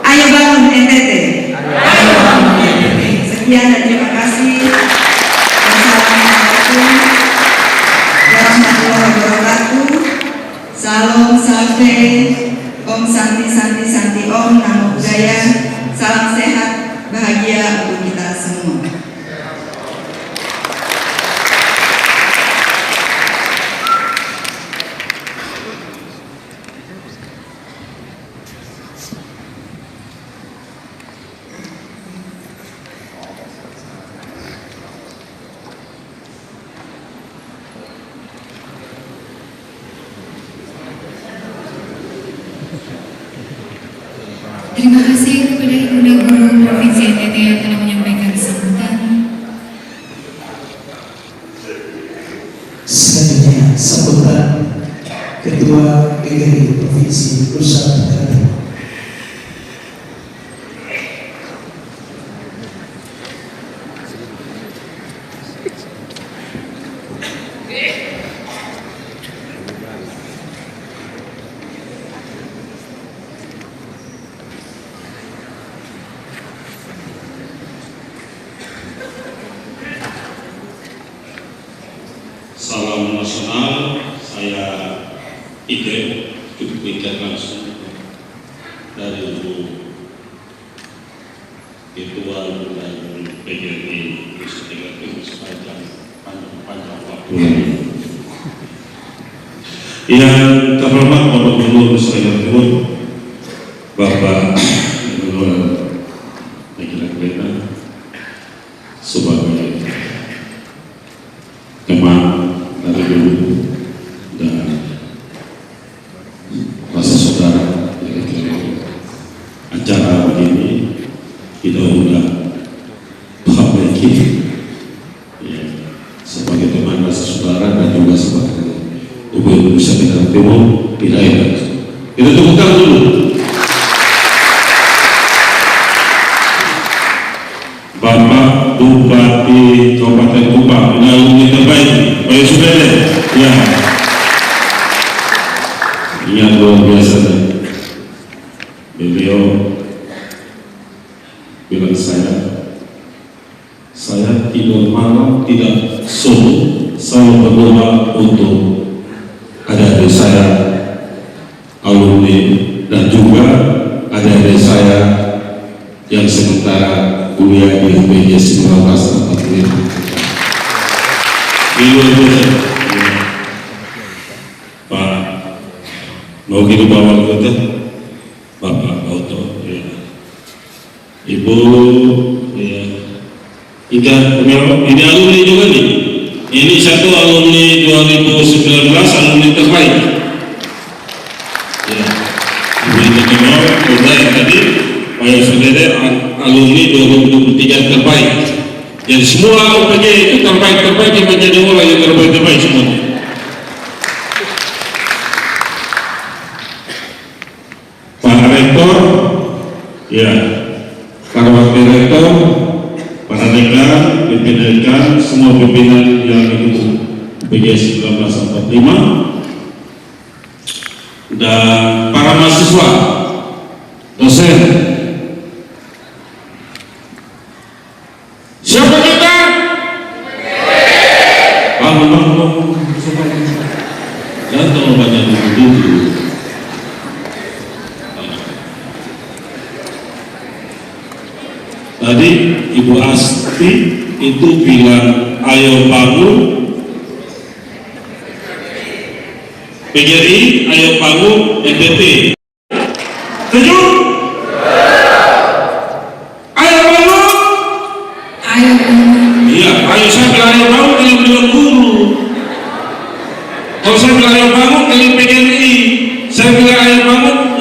Ayo bangun NTT. Sekian dan terima kasih. Wassalamualaikum warahmatullahi wabarakatuh. Salam Safe, Om Santi Santi Santi Om, Namo Buddhaya. Salam sehat, bahagia untuk kita semua. Terima kasih kepada Ibunda Guru Provinsi NTT yang telah menyampaikan sambutan. Selanjutnya sambutan Ketua PGRI Provinsi Nusa Tenggara Timur. Salam nasional, saya Ide, diberikan langsung dari Ibu Ketua dan PGRI Nusa Tenggara Timur sepanjang waktu ini. Yang terhormat Bapak Gubernur Nusa Tenggara Timur, Bapak Gubernur Negara Kelena, sebagai teman dari dulu dan rasa saudara dari acara begini kita undang Pak Beki ya, sebagai teman rasa saudara dan juga sebagai Gubernur Nusa Tenggara Timur di daerah. Kita tepukkan dulu. Bapak Bupati Kabupaten Kupang, ini alumni terbaik, Pak Yusufele, ya, ini luar biasa. Beliau bilang saya tidur malam tidak subuh, selalu berdoa untuk adik-adik saya, alumni, dan juga adik-adik saya yang sementara kuliah di FPJ 1945. Di luar biasa, Pak mau gitu bawa kita, Bapak Auto, ya. Ibu, ya. Ini alumni juga nih. Ini satu alumni 2019, alumni terbaik. Ya, Ibu itu kenal, udah yang tadi. Saya saudara alumni 2023 terbaik. Jadi semua UPJ itu terbaik yang menjadi orang yang terbaik semuanya. Pak Rektor, ya, para wakil rektor, para dekan, pimpinan dekan, semua pimpinan yang ikut UPJ 1945 dan para mahasiswa, dosen. Siapa kita? Bangun. Jangan terlalu banyak duduk. Tadi Ibu Asti itu bilang, ayo bangun PGRI, ayo bangun NTT. Setuju? Iya, ayo saya bilang ayo bangun kalian bilang guru. Kalau saya bilang ayo bangun kalian PGRI, saya bilang ayo bangun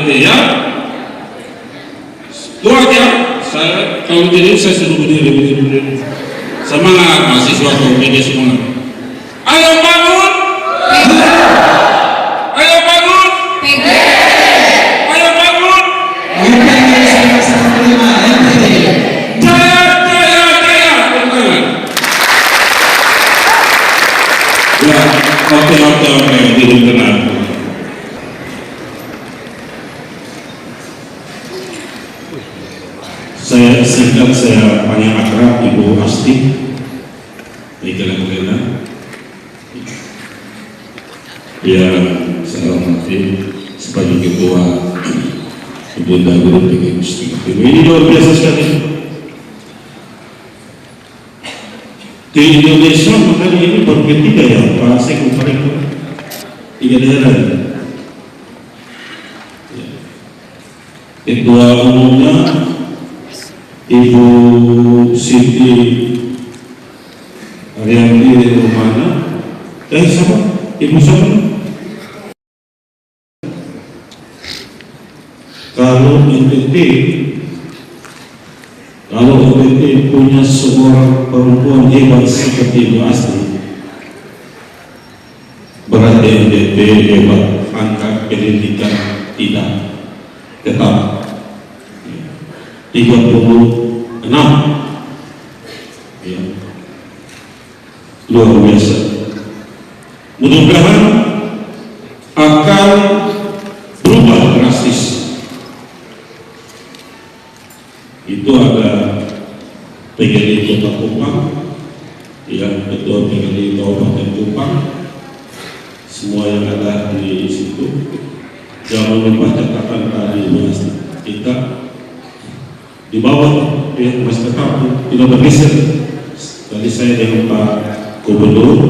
ADT ya. Kuat ya. Saya kalau jadi saya suruh berdiri. Semangat mahasiswa PG semangat. Ayo bangun. Ayo bangun. Ayo bangun. Jaya, jaya, jaya. Ya, oke, duduk tenang. Saya singkat, saya panggil akrab Ibu Asti Lena yang saya hormati sebagai ketua Ibunda Guru PG Gusti. Ini luar biasa sekali. Di Indonesia makanya ini baru ketiga ya Pak Sekung paling 3 daerah. Ketua umumnya Ibu Siti Ariandi Romana, siapa? Ibu siapa? Kalau NTT punya seorang perempuan hebat seperti Ibu Asti, berarti NTT hebat, angka pendidikan tidak tetap 36 ya. Luar biasa. Mudah-mudahan akan berubah drastis. Itu ada PGRI Kota Kupang, yang ketua PGRI Kabupaten Kupang, semua yang ada di situ. Jangan lupa catatan dari kita di bawah ya, masih tetap tidak bergeser. Tadi saya dengan Pak Gubernur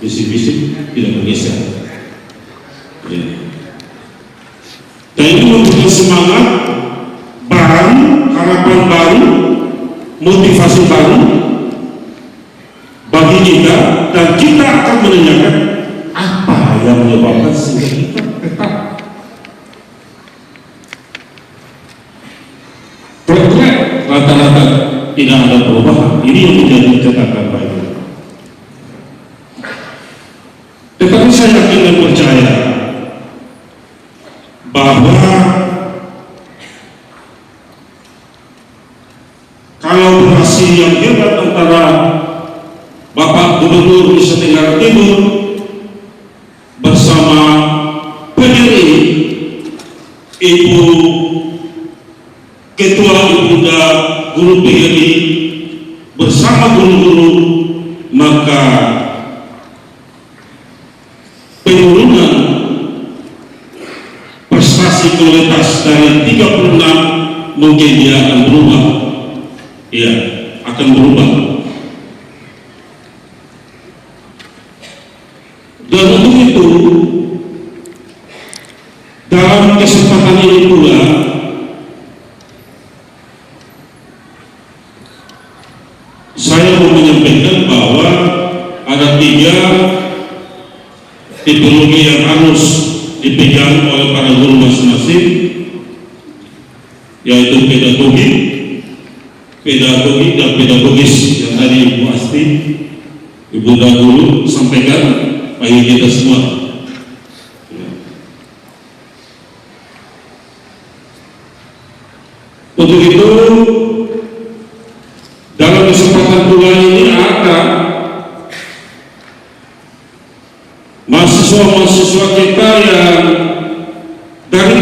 bisik-bisik tidak bergeser ya. Dan ini memberikan semangat baru, harapan baru, motivasi baru bagi kita, dan kita akan menanyakan apa yang menyebabkan sehingga kita tetap rata-rata tidak ada perubahan. Ini yang menjadi catatan baik. Tetapi saya yakin dan percaya bahwa kalau berhasil yang hebat antara Bapak Gubernur Nusa Tenggara Timur bersama PGRI, Ibu Ketua Ibunda Guru PGRI bersama guru-guru, maka penurunan prestasi kualitas dari 36 mungkin dia akan berubah. Ya, akan berubah. Dan untuk itu, dalam kesempatan ini pula saya mau menyampaikan bahwa ada 3 tipologi yang harus dipegang oleh para guru masing-masing, yaitu pedagogi dan pedagogis yang tadi Ibu Asti, Ibunda Guru sampaikan bagi kita semua. Untuk itu, dalam kesempatan bulan ini ada mahasiswa-mahasiswa kita yang dari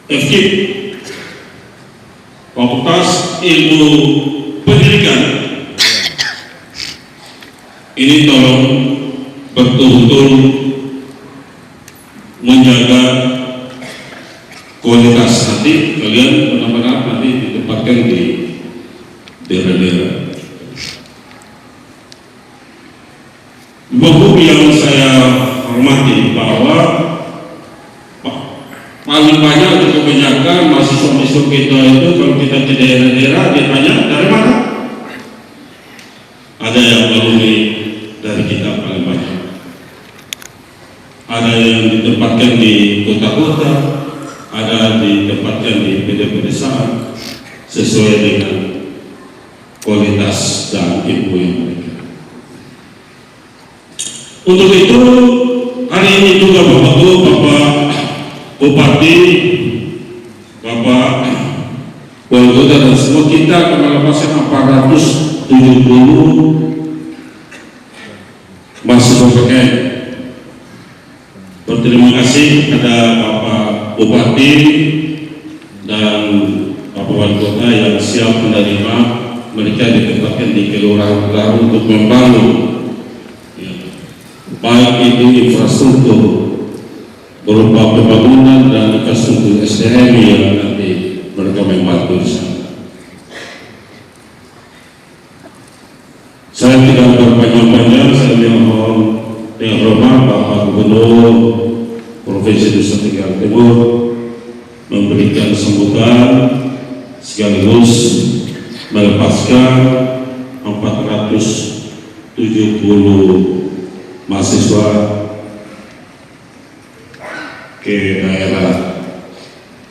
FKIP, Fakultas Ilmu Pendidikan. Ini tolong betul-betul menjaga kualitas. Nanti kalian benar-benar nanti ditempatkan di daerah-daerah. Bapak yang saya hormati, bahwa paling banyak untuk kebanyakan mahasiswa-mahasiswa kita itu kalau kita ke daerah-daerah ditanya dari mana? Ada yang alumni dari kita paling banyak. ada yang ditempatkan di kota-kota, ada ditempatkan di pedesaan sesuai dengan kualitas dan ilmu yang mereka. Untuk itu hari ini juga Bapak Bupati, Bapak Wali Kota dan semua kita akan melepaskan 470 mahasiswa PKN. Berterima kasih kepada Bapak Bupati dan Bapak Wali Kota yang siap menerima mereka ditempatkan di kelurahan baru untuk membangun baik itu infrastruktur berupa pembangunan dan infrastruktur SDM yang nanti mereka membantu di sana. Saya tidak berpanjang-panjang, saya mohon dengan hormat Bapak Gubernur Provinsi Nusa Tenggara Timur memberikan sambutan sekaligus melepaskan 470 mahasiswa ke daerah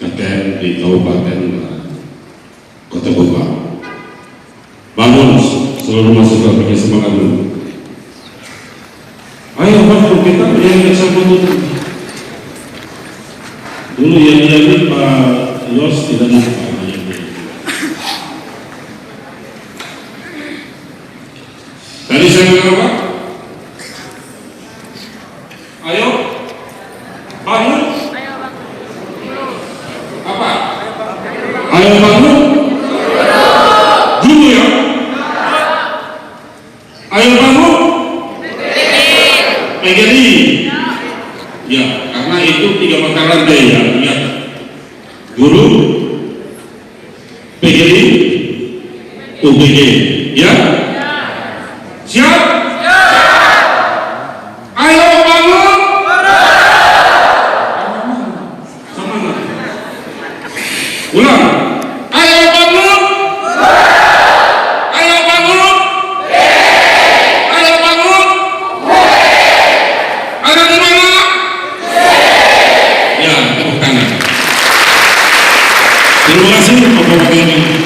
KKN di Kabupaten Kota Bogor. Bangun seluruh mahasiswa, bikin semangat dulu. Ayo bantu kita yang sambut dulu yang jadi Pak Yos tidak lupa. Tadi saya bilang apa? Ayo bangun. Apa? Ayo bangun. Dulu ya. Ayo bangun. PGRI. Ya, karena itu 3 makaran deh ya. Ingat. Guru, PGRI, UPG. Ya. Siap? Ayo bangun. Sama enggak? Ulang. Ayo bangun. Ayo bangun. Ayo bangun. Ada di mana? Ya, tepuk tangan. Terima kasih Bapak-Bapak.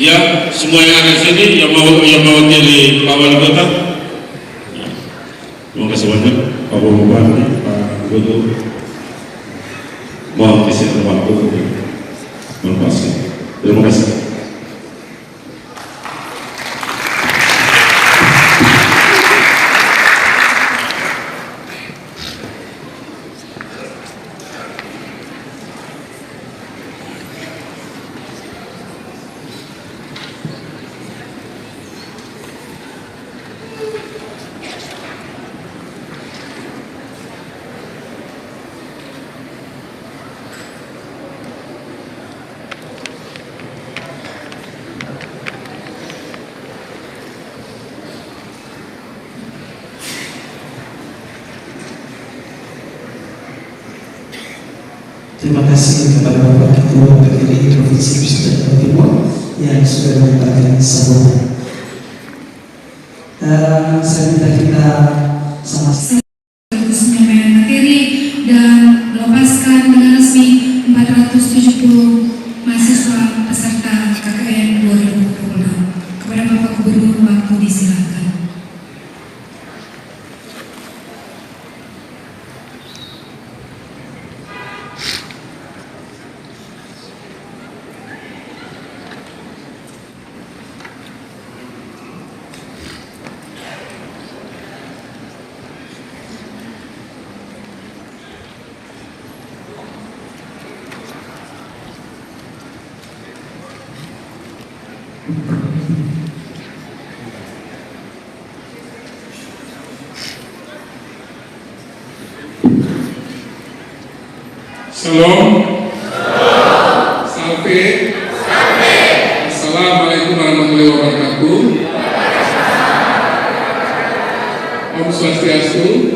Ya, semua yang ada di sini yang mau jadi Pak Wali Kota. Ya. Terima kasih banyak Pak Bupati, Pak Gubernur. Mohon kesediaan waktu untuk melepaskan. Terima kasih. Terima kasih kepada Bapak Ketua PGRI Provinsi Nusa Tenggara Timur yang sudah memberikan sambutan. Saya minta kita sama-sama penyampaian materi dan melepaskan dengan resmi 470 mahasiswa peserta KKN 2026. Kepada Bapak Gubernur, waktu disilakan. Shalom. Salve. Assalamualaikum warahmatullahi wabarakatuh. Om Swastiastu.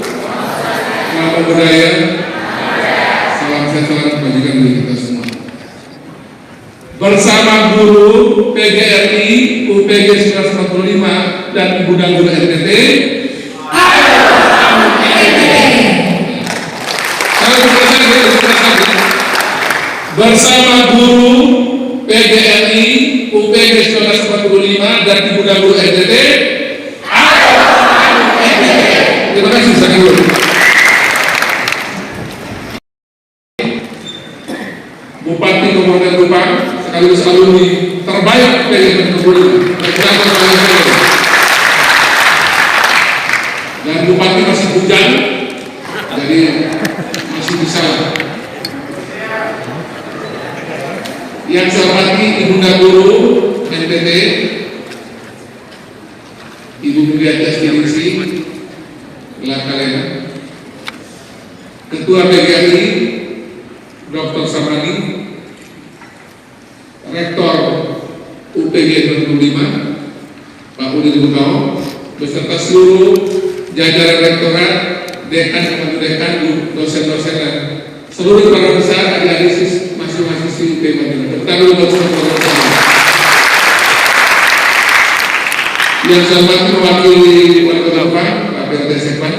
Namo Buddhaya. Salam sejahtera kebajikan bagi kita semua. Bersama guru PGRI UPG 1945 dan Ibu dan Guru NTT. Ayo bersama NTT. bersama guru PGRI UPG 1945 dan Ibu Guru NTT. Terima kasih sekali lagi. Bupati Kabupaten Kupang sekaligus alumni terbaik dari Kabupaten dan Bupati masih bujang, jadi masih bisa. Yang saya hormati Ibunda Guru NTT, Ibu Mulyati Astinisi, Kalena, Ketua PGRI Dr. Samani, Rektor UPG 25 Pak Udin Bukau, beserta seluruh jajaran rektorat, dekan dan dekan, dosen-dosen dan seluruh para besar adik-adik mahasiswa UPG 25. Yang saya hormati mewakili Wali Kota Kupang, Pak PRT Sepan,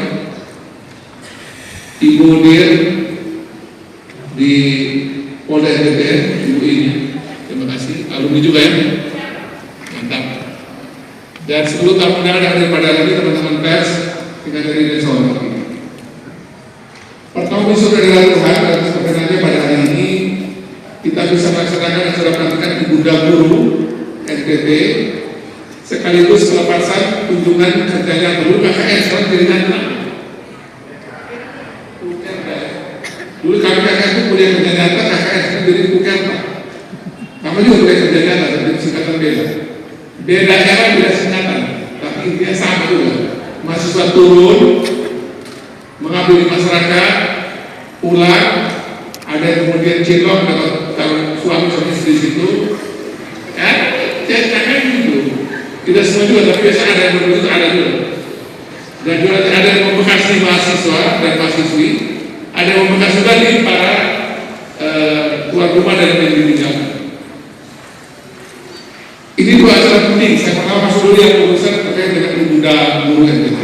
Ibu Dir di Polda NTT, Ibu ini, terima kasih. Alumni juga ya, mantap. Dan seluruh tamu undangan yang ada pada hari ini, teman-teman pers, kita dari desa hormati. Pertama besok dari Tuhan, dan sebenarnya pada hari ini kita bisa melaksanakan acara pelantikan Ibunda Guru NTT sekaligus pelepasan kunjungan kerjanya dulu KKN, sekarang jadi nyata. Dulu kami KKN itu kuliah kerja nyata, KKN sekarang jadi Pukerta. Nama juga kuliah kerja nyata, tapi singkatan beda. Beda era, beda singkatan, tapi intinya sama juga. Mahasiswa turun, mengabdi masyarakat, pulang, ada yang kemudian cilok dapat suami istri di situ, ya, KKN gitu. Tidak semua juga, tapi biasanya ada yang begitu, ada juga. Dan juga ada yang membekasi mahasiswa dan mahasiswi, ada yang membekasi juga di para tuan rumah dan yang ditinggalkan. Ini dua acara penting. Saya pertama masuk dulu yang urusan terkait dengan Ibunda Guru NTT.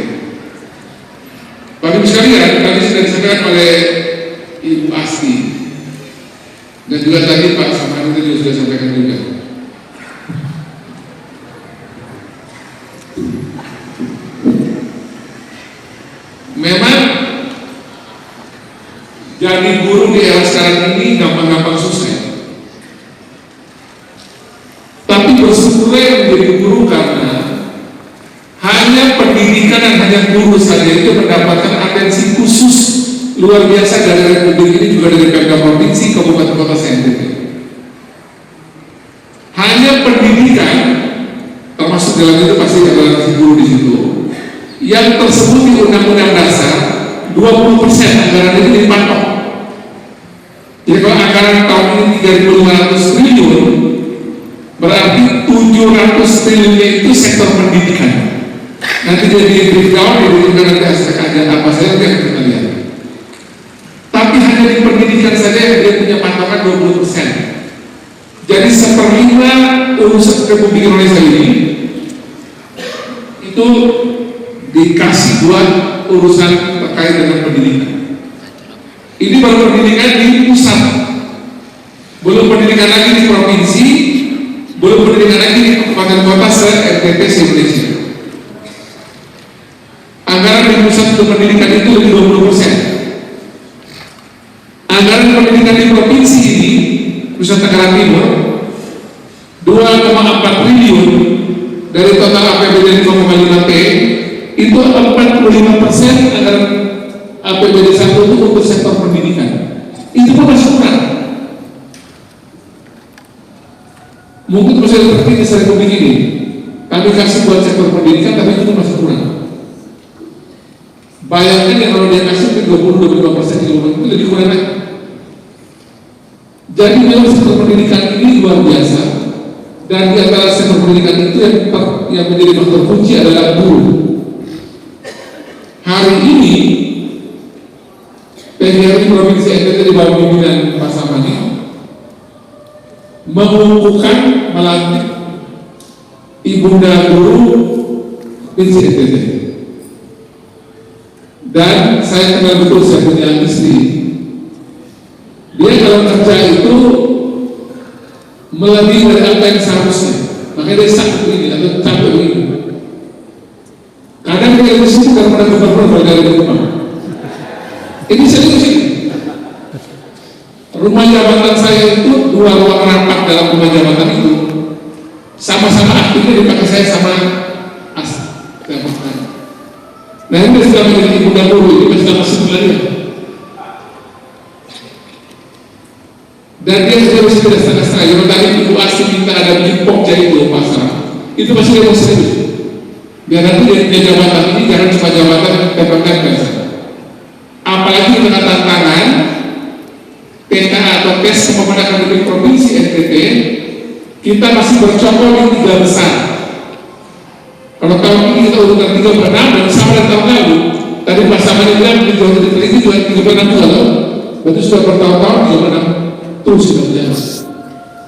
Bapak Ibu sekalian, tadi sudah disampaikan oleh Ibu Asti dan juga tadi Pak Samani tadi sudah sampaikan juga. Memang jadi guru di era sekarang ini gampang-gampang susah. Tapi bersyukurlah menjadi guru karena hanya pendidikan dan hanya guru saja itu mendapatkan atensi khusus luar biasa dari Republik ini, juga dari Pemda Provinsi, Kabupaten Kota NTT. Hanya pendidikan, termasuk dalam itu pasti ada guru di situ, yang tersebut di Undang-Undang Dasar 20% anggaran itu dipatok. Jadi kalau anggaran tahun ini 3.500 triliun, berarti 700 triliunnya itu sektor pendidikan. Nanti jadi breakdown, diberikan nanti hasilnya apa saja yang kita lihat. Tapi hanya di pendidikan saja dia punya patokan 20%. Jadi 1/5 urusan Republik Indonesia ini itu dikasih buat urusan terkait dengan pendidikan. Ini baru pendidikan di pusat, belum pendidikan lagi di provinsi, belum pendidikan lagi di kabupaten kota se-NTT se-Indonesia. Anggaran di pusat untuk pendidikan itu lebih 20%. Anggaran pendidikan di provinsi ini, Nusa Tenggara Timur, 2,4 triliun dari total APBD 5,5 T, itu 45% anggaran APBD 1 itu untuk sektor pendidikan. Itu pun masih kurang. Mungkin masih seperti di Republik ini, kami kasih buat sektor pendidikan, tapi itu masih kurang. Bayangkan ya kalau dia kasih 20-25% itu lebih kurang lagi. Jadi memang sektor pendidikan ini luar biasa, dan di antara sektor pendidikan itu yang menjadi faktor kunci adalah guru. Hari ini PGRI Provinsi NTT di bawah pimpinan Pak Samani mengukuhkan melantik Ibunda Guru Provinsi NTT. Dan saya kenal betul, saya punya istri. Dia dalam kerja itu melebihi dari apa yang seharusnya. Makanya dia sakit ini atau capek ini. Kadang dia lebih sibuk daripada gubernur dari rumah. Ini serius ini. Rumah jabatan saya itu 2 ruang rapat dalam rumah jabatan itu sama-sama aktifnya dipakai saya sama Asa. Nah ini sudah menjadi ibu dan guru, ini sudah masuk belajar. Dan dia sudah masih tidak setengah-setengah. Kalau tadi ibu asing minta ada beli pokja itu pasar, itu masih dia mau serius. Biar nanti dia jabatan ini jangan cuma jabatan tempel-tempel. Apalagi dengan tantangan PK atau tes pemenangan di provinsi NTT, kita masih bercokol di 3 besar. Kalau tahun ini kita urutan 36 dan sama dengan tahun lalu. Tadi Pak Samani bilang di Jawa Timur itu juga 36 juga loh. Berarti sudah bertahun-tahun 36 terus sudah berjalan.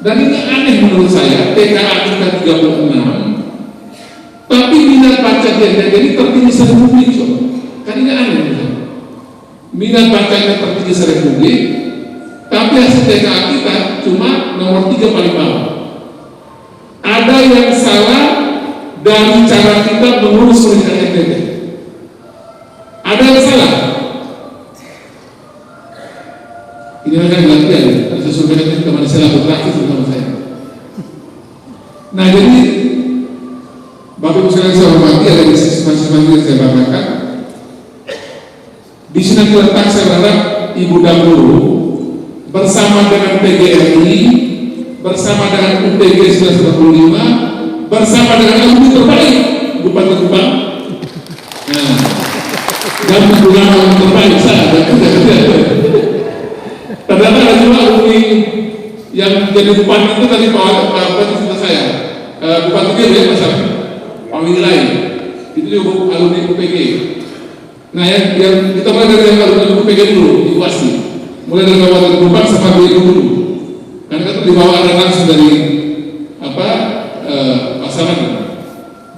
Dan ini aneh menurut saya, TKA kita 36, tapi minat baca dia jadi tertinggi se-Republik. Kan ini aneh betul. Minat bacanya tertinggi se-Republik, tapi hasil TKA kita cuma nomor 3 paling bawah. Ada yang salah dari cara kita mengurus pendidikan NTT. Ada yang salah. Ini akan latihan. Saya suruh nanti teman saya berlatih bersama saya. Nah jadi Bapak Ibu sekalian saya hormati, ada siswa-siswa yang saya banggakan. Di sini letak saya berharap ibu dan guru bersama dengan PGRI, bersama dengan UPG 1945, bersama dengan alumni terbaik Bupati Kupang. Nah, dan menggunakan alumni terbaik saya ada ternyata ada juga alumni yang jadi bupati itu tadi Bupati cerita saya, Bupati dia ya Mas Pak Wilai, itu juga alumni UPG. Nah yang kita mulai dari yang alumni UPG dulu, Ibu Asti, mulai dari Kabupaten Kupang sampai BU dulu, karena kita dibawa ada langsung dari pasangan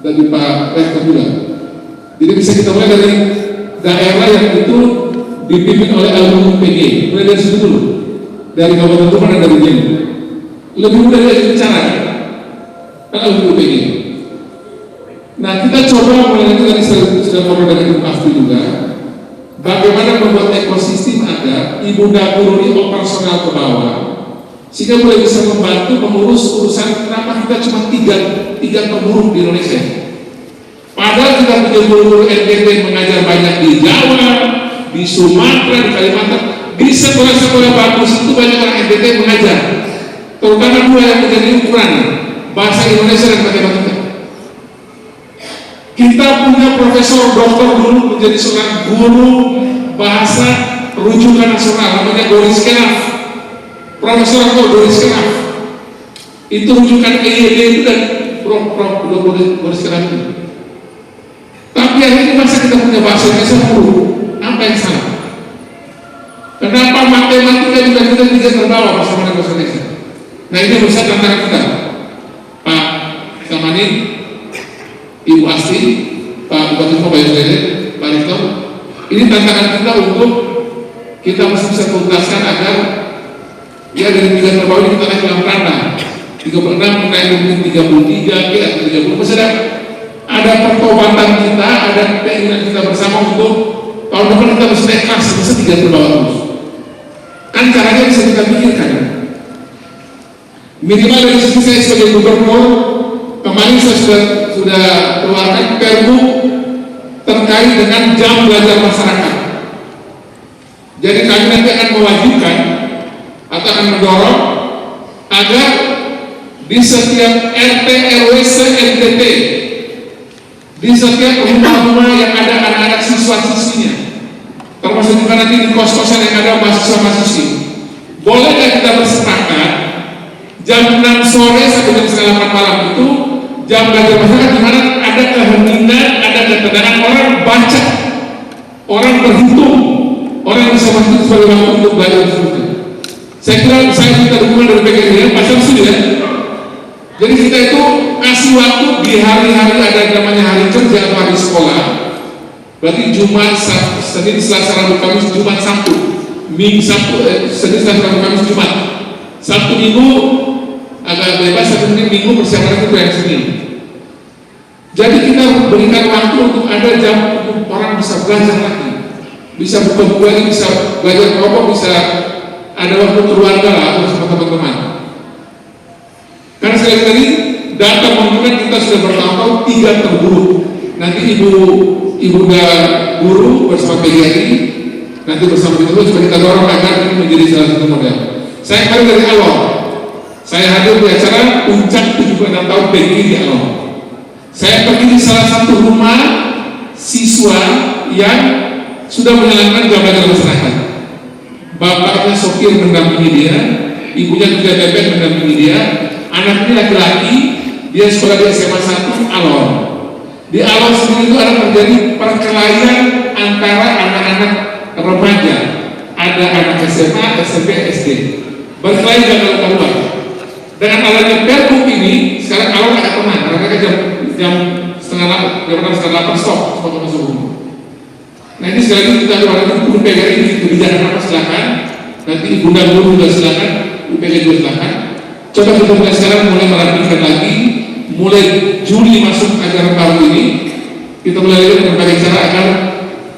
dari Pak Rektor juga. Jadi bisa kita mulai dari daerah yang itu dipimpin oleh alumni UPG, mulai dari situ dulu, dari Kabupaten Kupang dan dari Jember. Lebih mudah dari bicara, kan alumni UPG. Nah kita coba mulai tadi sudah ngobrol dengan Ibu Asti juga, bagaimana membuat ekosistem agar ibu dan guru ini operasional ke bawah, sehingga mulai bisa membantu mengurus urusan. Kenapa kita cuma tiga pemurung di Indonesia? Padahal kita punya guru-guru NTT mengajar banyak di Jawa, di Sumatera, di Kalimantan, di sekolah-sekolah bagus itu banyak orang NTT mengajar. Terutama 2 yang menjadi ukuran, bahasa Indonesia dan matematika. Kita punya profesor doktor dulu menjadi seorang guru bahasa rujukan nasional, namanya Doris Kenaf. Profesor Doris Kenaf itu rujukan EYD itu dan Prof. Doris Kenaf itu. Tapi yang ini masa kita punya bahasa Indonesia guru, apa yang salah? Kenapa matematika juga kita tidak terbawa bersama bahasa Indonesia? Nah ini menurut saya tantangan kita, Pak Samani, Ibu Asti, Pak Bupati Kupang, Pak Rektor. Ini tantangan kita untuk kita mesti bisa tuntaskan agar ya dari 3 terbawah ini kita naik dalam tanda 36 naik mungkin 33 atau 30. Masih ada pertobatan kita, ada keinginan kita bersama untuk tahun depan kita mesti naik kelas, mesti 3 terbawah terus. Kan caranya bisa kita pikirkan. Minimal dari sisi saya sebagai gubernur, kemarin saya sudah keluarkan perbu terkait dengan jam belajar masyarakat. Jadi kami nanti akan mewajibkan atau akan mendorong agar di setiap RT RW se-NTT, di setiap rumah-rumah yang ada anak-anak siswa-siswinya, termasuk juga nanti di kos-kosan yang ada mahasiswa-mahasiswi, boleh nggak kita bersepakat jam 6 sore sampai jam 8 malam itu jam belajar masyarakat, di mana ada keheningan, ada ketenangan, orang baca, orang berhitung, orang bisa masuk sebagai waktu untuk belajar seperti. Saya kira saya minta dukungan dari PGRI, pasal sini ya. Jadi kita itu kasih waktu di hari-hari ada namanya hari kerja atau hari sekolah. Berarti Jumat, Senin, Selasa, Rabu, Kamis, Jumat, Sabtu, Minggu, Sabtu, Senin, Selasa, Rabu, Kamis, Jumat, Sabtu, Minggu agak bebas, 1 menit minggu persiapan itu yang seni. Jadi kita berikan waktu untuk ada jam untuk orang bisa belajar lagi, bisa buka buku lagi, bisa belajar kelompok, bisa ada waktu keluarga lah bersama teman-teman. Karena sekali lagi data menunjukkan kita sudah bertahun-tahun 3 terburuk. Nanti ibu dan guru bersama PGRI nanti bersama itu supaya kita dorong agar ini menjadi salah satu model. Saya kembali dari Alor. Saya hadir di acara puncak 76 tahun PGRI di Alor. Saya pergi di salah satu rumah siswa yang sudah menjalankan jabatan masyarakat. Bapaknya sopir mendampingi dia, ibunya juga bebek mendampingi dia. Anak ini laki-laki, dia sekolah di SMA 1 Alor. Di Alor sendiri itu ada terjadi perkelahian antara anak-anak remaja. Ada anak SMA, SMP, SD. Berkelahi dengan keluar. Dengan adanya Pergub ini, sekarang Alor agak tenang. Karena jam setengah 8 stop masuk rumah. Nah ini sekali lagi kita doakan guru PGRI ini kebijakan apa silakan. Nanti ibu dan guru juga silakan, UPG juga silakan. Coba kita mulai sekarang mulai merapikan lagi. Mulai Juli masuk ajaran baru ini, kita mulai dengan berbagai cara agar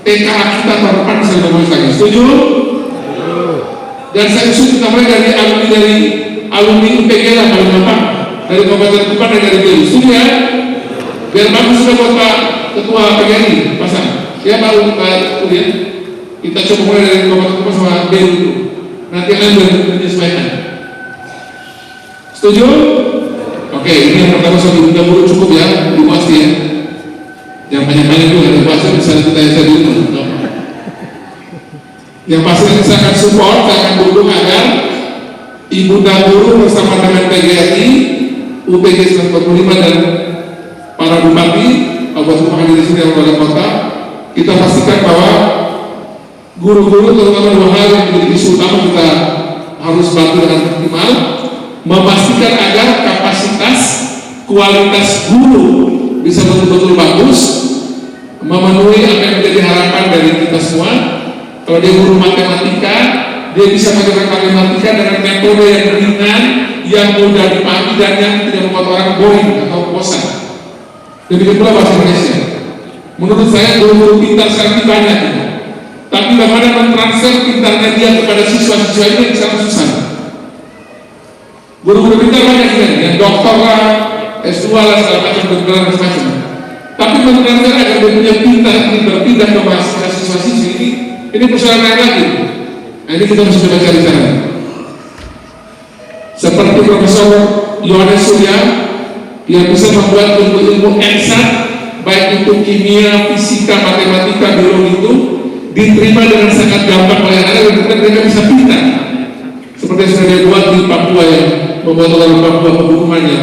TKA kita tahun depan bisa lebih bagus lagi. Setuju? Dan saya usul kita mulai dari alumni UPG lah paling gampang, dari Kabupaten Kupang dan dari BU. Setuju ya? Biar bagus sudah buat Pak Ketua PGRI pasang. Ya Pak Udin, kita coba mulai dari Kabupaten Kupang sama BU itu. Nanti kalian menyesuaikan. Setuju? Oke, ini yang pertama soal ibu guru cukup ya, ibu pasti ya. Yang banyak-banyak itu ada bahasa bisa kita dulu. Yang pasti saya akan support, saya akan dukung agar ibu dan guru bersama dengan PGRI, UPG 145 dan para bupati, Kabupaten Kupang di sini yang wali kota, kita pastikan bahwa guru-guru terutama 2 hal yang menjadi isu utama kita harus bantu dengan optimal, memastikan agar kapasitas kualitas guru bisa betul-betul bagus, memenuhi apa yang menjadi harapan dari kita semua. Kalau dia guru matematika, dia bisa mengajarkan matematika dengan metode yang ringan, yang mudah dipahami dan yang tidak membuat orang boring atau bosan. Demikian pula bahasa Indonesia. Menurut saya guru-guru pintar sekarang banyak, tapi bagaimana mentransfer pintarnya dia kepada siswa-siswa ini yang sangat susah. Guru-guru pintar banyak yang doktor lah, S2 lah, segala macam, bergelar macam-macam. Tapi mentransfer agar dia punya pintar ini berpindah ke bahasa siswa-siswi ini persoalan lain lagi. Nah ini kita mesti coba cari cara. Seperti Profesor Yohanes Surya yang bisa membuat ilmu-ilmu eksak, baik itu kimia, fisika, matematika, biologi itu diterima dengan sangat gampang oleh anak dan kemudian mereka bisa pintar. Seperti yang sudah dia buat di Papua yang membuat orang Papua pengumumannya,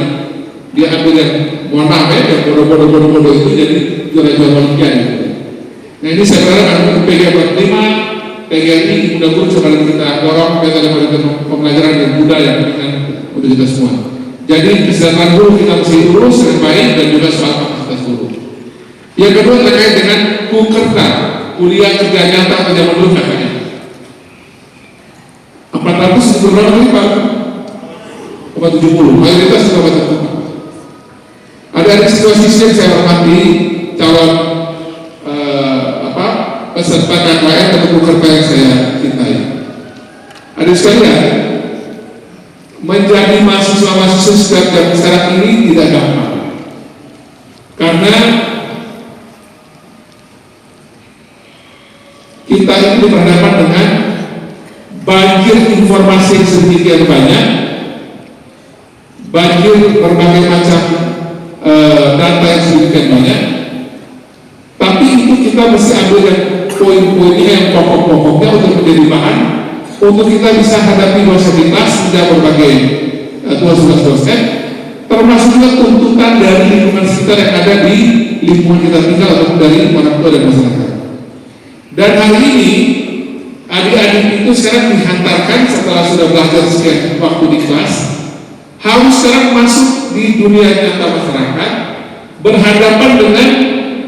dia ambil yang mohon maaf ya, yang bodoh-bodoh itu jadi juara-juara olimpiade. Nah ini saya berharap PGRI 45, PGRI mudah-mudahan coba kita dorong metode pembelajaran yang budaya dengan untuk kita semua. Jadi kesehatan guru kita mesti urus dengan baik dan juga soal kapasitas guru. Yang kedua terkait dengan kukerta, kuliah kerja nyata atau zaman dulu katanya. 400 berapa kali Pak? 70, mayoritas sudah Kabupaten. Ada situasi yang saya hormati calon peserta KKN atau kukerta yang saya cintai. Ada sekalian, menjadi mahasiswa-mahasiswa sejak sekarang ini tidak gampang, karena kita ini berhadapan dengan banjir informasi yang sedemikian banyak, banjir berbagai macam data yang sedemikian banyak. Tapi itu kita mesti ambil yang poin-poinnya yang pokok-pokoknya untuk menjadi bahan untuk kita bisa hadapi masa kelas tidak berbagai tugas dosen, termasuk juga tuntutan dari lingkungan sekitar yang ada di lingkungan kita tinggal ataupun dari orang tua dan masyarakat. Dan hari ini adik-adik itu sekarang dihantarkan setelah sudah belajar sekian waktu di kelas, harus sekarang masuk di dunia nyata masyarakat, berhadapan dengan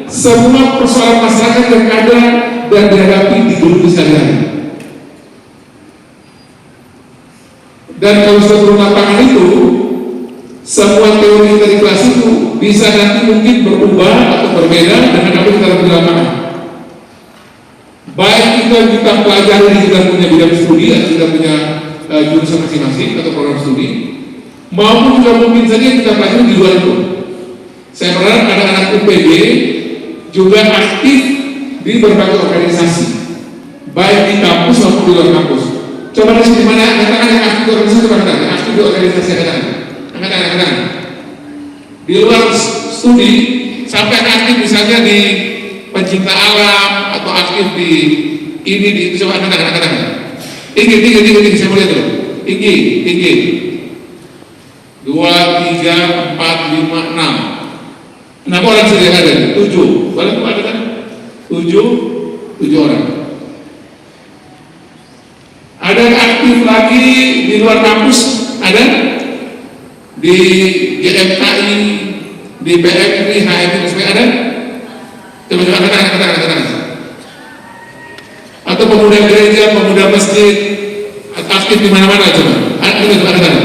semua persoalan masyarakat yang ada dan dihadapi di dunia sehari-hari. Dan kalau sudah turun lapangan itu, semua teori dari kelas itu bisa nanti mungkin berubah atau berbeda dengan apa yang kita lakukan di lapangan. Baik kita pelajari, kita punya bidang studi atau kita punya jurusan masing-masing atau program studi, maupun juga mungkin saja kita pelajari di luar itu. Saya berharap anak-anak UPG juga aktif di berbagai organisasi, baik di kampus maupun di luar kampus. Coba di sini mana katakan yang aktif di organisasi, yang aktif di organisasi kadang-kadang di luar studi sampai aktif misalnya di pencinta alam atau aktif di ini di itu. Coba kadang-kadang tinggi saya mulai dulu tinggi 2, 3, 4, 5, 6 orang saja ada 7 boleh ada kan 7 orang. Ada yang aktif lagi di luar kampus, ada di GMKI, di PMI, HMI, ada? Coba katakan. Atau pemuda gereja, pemuda masjid, aktif di mana-mana coba. Ada.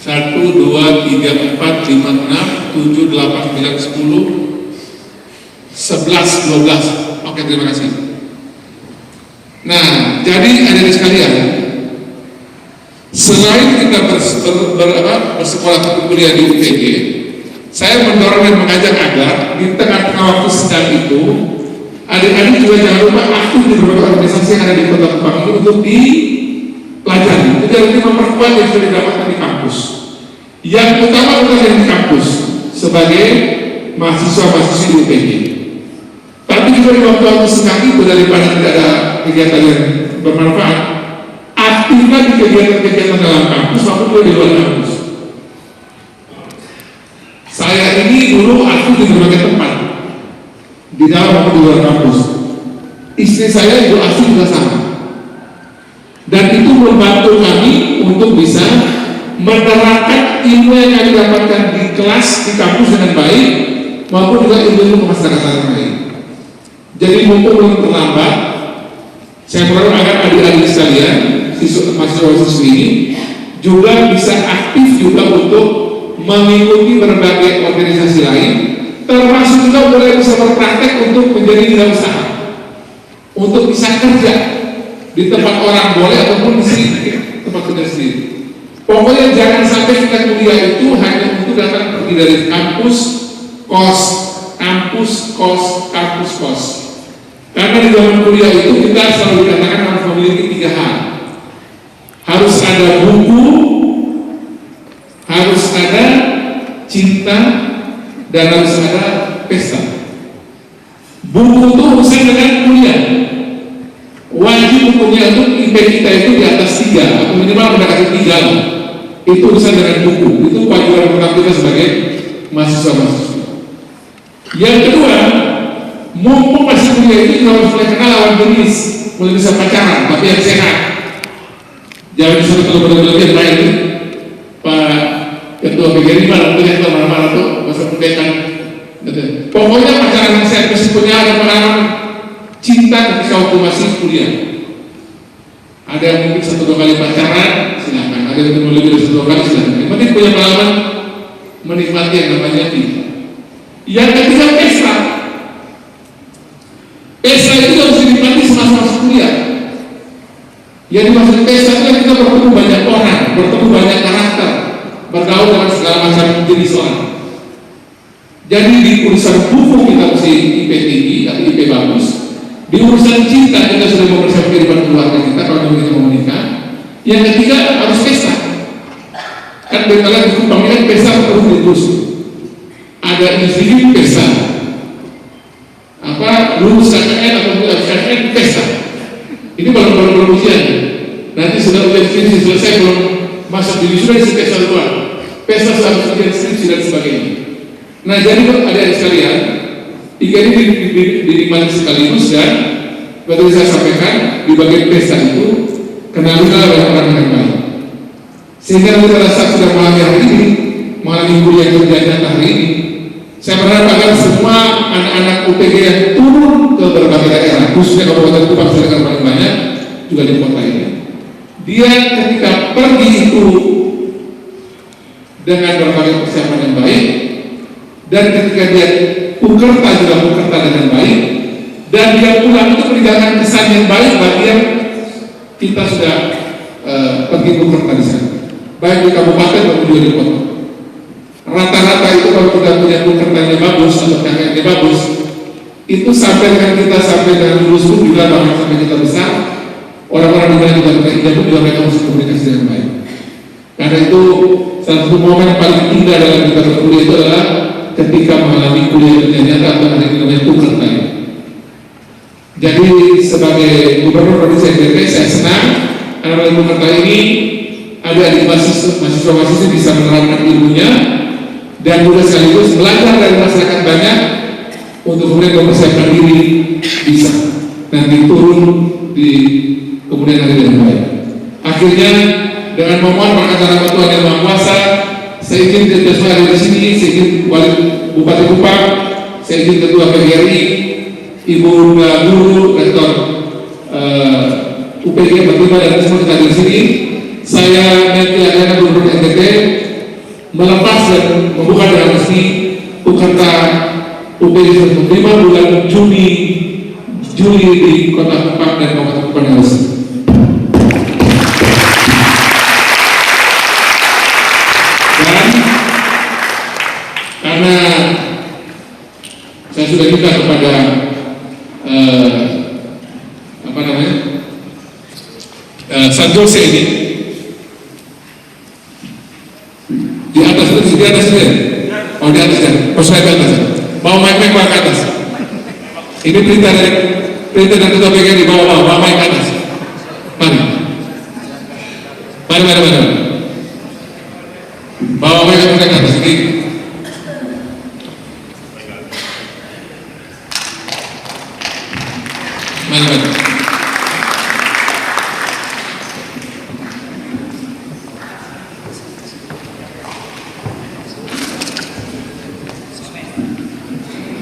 1, 2, 3, 4, 5, 6, 7, 8, 9, 10, 11, 12. Oke, terima kasih. Nah, jadi adik-adik sekalian, selain kita bersekolah atau kuliah di UPG, saya mendorong dan mengajak agar di tengah-tengah waktu sedang itu, adik-adik juga jangan lupa aktif di beberapa organisasi yang ada di Kota Kupang ini untuk dipelajari. Jadi ini memperkuat yang sudah didapatkan di kampus. Yang utama adalah yang di kampus sebagai mahasiswa-mahasiswa di UPG. Tapi juga di waktu-waktu sedang itu, daripada tidak ada kegiatan yang bermanfaat, aktifkan di kegiatan-kegiatan dalam kampus maupun di luar kampus. Saya ini dulu aktif di berbagai tempat, di dalam maupun di luar kampus. Istri saya itu aktif juga sama, dan itu membantu kami untuk bisa menerapkan ilmu yang kami dapatkan di kelas, di kampus dengan baik, maupun juga ilmu kemasyarakatan yang baik. Jadi mumpung belum terlambat, saya berharap agar adik-adik sekalian, mahasiswa-mahasiswa ini juga bisa aktif juga untuk mengikuti berbagai organisasi lain, termasuk juga mulai bisa berpraktek untuk menjadi wirausaha, untuk bisa kerja di tempat orang boleh ataupun di sini tempat kerja sendiri. Pokoknya jangan sampai kita kuliah itu hanya untuk datang pergi dari kampus kos. Karena di zaman kuliah itu kita selalu dikatakan harus memiliki 3 hal. Harus ada buku, harus ada cinta, dan harus ada pesta. Buku itu urusan dengan kuliah. Wajib hukumnya untuk IP kita itu di atas 3 atau minimal mendekati 3. Itu urusan dengan buku. Itu kewajiban kita sebagai mahasiswa-mahasiswa. Yang kedua, mumpung masih kuliah itu kita harus mulai kenal lawan jenis, mulai bisa pacaran, tapi yang sehat. Jangan bisa terlalu berlebihan baik itu. Pak Ketua PGRI malah punya kemana-mana tuh masa pendekan. Pokoknya pacaran yang sehat, meskipun ada pengalaman cinta ketika waktu masih kuliah. Ada yang mungkin 1-2 kali pacaran, silakan. Ada yang lebih dari 1-2 kali, silakan. Yang penting punya pengalaman menikmati yang namanya cinta. Yang ketiga, pesta. Pesta itu harus dinikmati semasa kuliah. Yang dimaksud pesta itu kita bertemu banyak orang, bertemu banyak karakter, bergaul dengan segala macam jenis orang. Jadi di urusan buku kita mesti IP tinggi atau IP bagus. Di urusan cinta kita sudah mempersiapkan kehidupan keluarga kita kalau kita mau menikah. Yang ketiga harus pesta. Kan berkala di Kupang ini pesta perlu terus. Ada individu pesta, lulus KKN atau bukan KKN pesta. Ini baru ujian. Nanti sudah ujian skripsi selesai, belum masuk di wisuda isi pesta luar. Pesta harus ujian skripsi dan sebagainya. Nah, jadi adik-adik sekalian, 3 ini dinikmati sekaligus, dan seperti saya sampaikan di bagian pesta itu kenalilah orang-orang yang baik. Sehingga pada saat sudah mengalami hari ini, mengalami kuliah kerjaan hari ini, saya berharap agar semua anak-anak UPG yang turun ke berbagai daerah, khususnya Kabupaten Kupang yang paling banyak, juga di kota ini, dia ketika pergi itu dengan berbagai persiapan yang baik, dan ketika dia pukerta juga pukerta dengan baik, dan dia pulang itu meninggalkan kesan yang baik bagi yang kita sudah pergi pukerta di sana, baik di kabupaten maupun di kota. Rata-rata itu kalau kita punya pukertanya bagus atau kakeknya bagus, itu sampai dengan kita sampai dengan lulus pun juga, bahkan sampai kita besar, orang-orang di mana juga mereka harus komunikasi dengan baik. Karena itu salah satu momen yang paling indah dalam kita berkuliah itu adalah ketika mengalami kuliah dunia nyata atau ada yang namanya pukerta. Jadi sebagai gubernur provinsi NTT, saya senang karena melalui pukerta ini ada di mahasiswa-mahasiswa bisa menerapkan ilmunya dan juga sekaligus belajar dari masyarakat banyak untuk kemudian mempersiapkan diri bisa nanti turun di kemudian hari dengan baik. Akhirnya dengan memohon perkataan Tuhan yang Maha Kuasa, saya izin ketua ada di sini, saya izin Wali Bupati Kupang, saya izin Ketua PGRI, Ibu Guru, Rektor UPG Batima dan semua kita di sini. Saya nanti akan Gubernur NTT melepas dan membuka dengan resmi pukerta UPG 5 bulan Juli di Kota Kupang dan Kabupaten Kupang yang resmi. Dan karena saya sudah minta kepada San Jose ini di atas itu, di atas ya? Oh di atas ya? Oh saya ke atas ya? Bawa mic ke atas. Ini perintah dari Ketua PGRI, bawa mic ke atas. Mari. Bawa mic ke atas ini. Mari.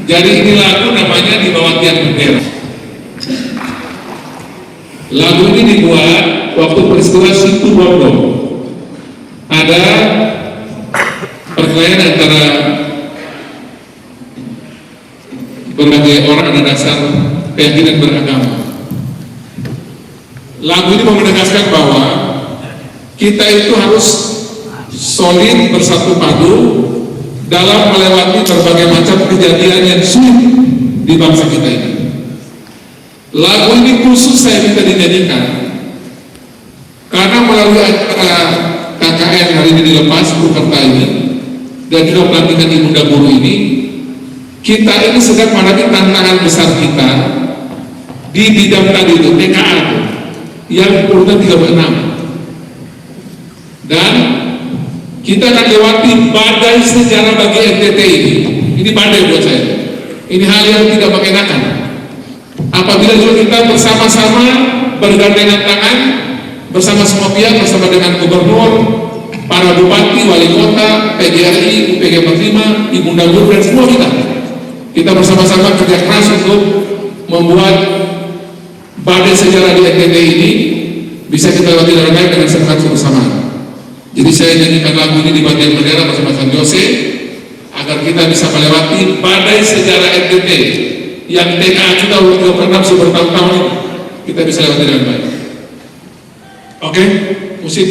Jadi ini lagu namanya Di Bawah Tiang Bendera. Lagu ini dibuat waktu peristiwa Situ Bondo. Ada perkelahian antara berbagai orang ada dasar keyakinan beragama. Lagu ini mau menegaskan bahwa kita itu harus solid bersatu padu dalam melewati berbagai macam kejadian yang sulit di bangsa kita ini. Lagu ini khusus saya minta dinyanyikan karena melalui acara KKN hari ini dilepas pukerta ini dan juga pelantikan Ibunda Guru ini, kita ini sedang menghadapi tantangan besar kita di bidang tadi itu TKA yang urutan 36, dan kita akan lewati badai sejarah bagi NTT ini. Ini badai buat saya. Ini hal yang tidak mengenakan. Apabila juga kita bersama-sama bergandengan tangan bersama semua pihak, bersama dengan gubernur, para bupati, wali kota, PGRI, UPG 45, Ibunda Guru dan semua kita bersama-sama kerja keras untuk membuat badai sejarah di NTT ini bisa kita lewati dengan baik dengan semangat bersama. Jadi saya nyanyikan lagu ini di bagian bendera bersama San Jose agar kita bisa melewati badai sejarah NTT yang TKA kita udah pernah bertahun-tahun ini, kita bisa lewati dengan baik. Oke, musik.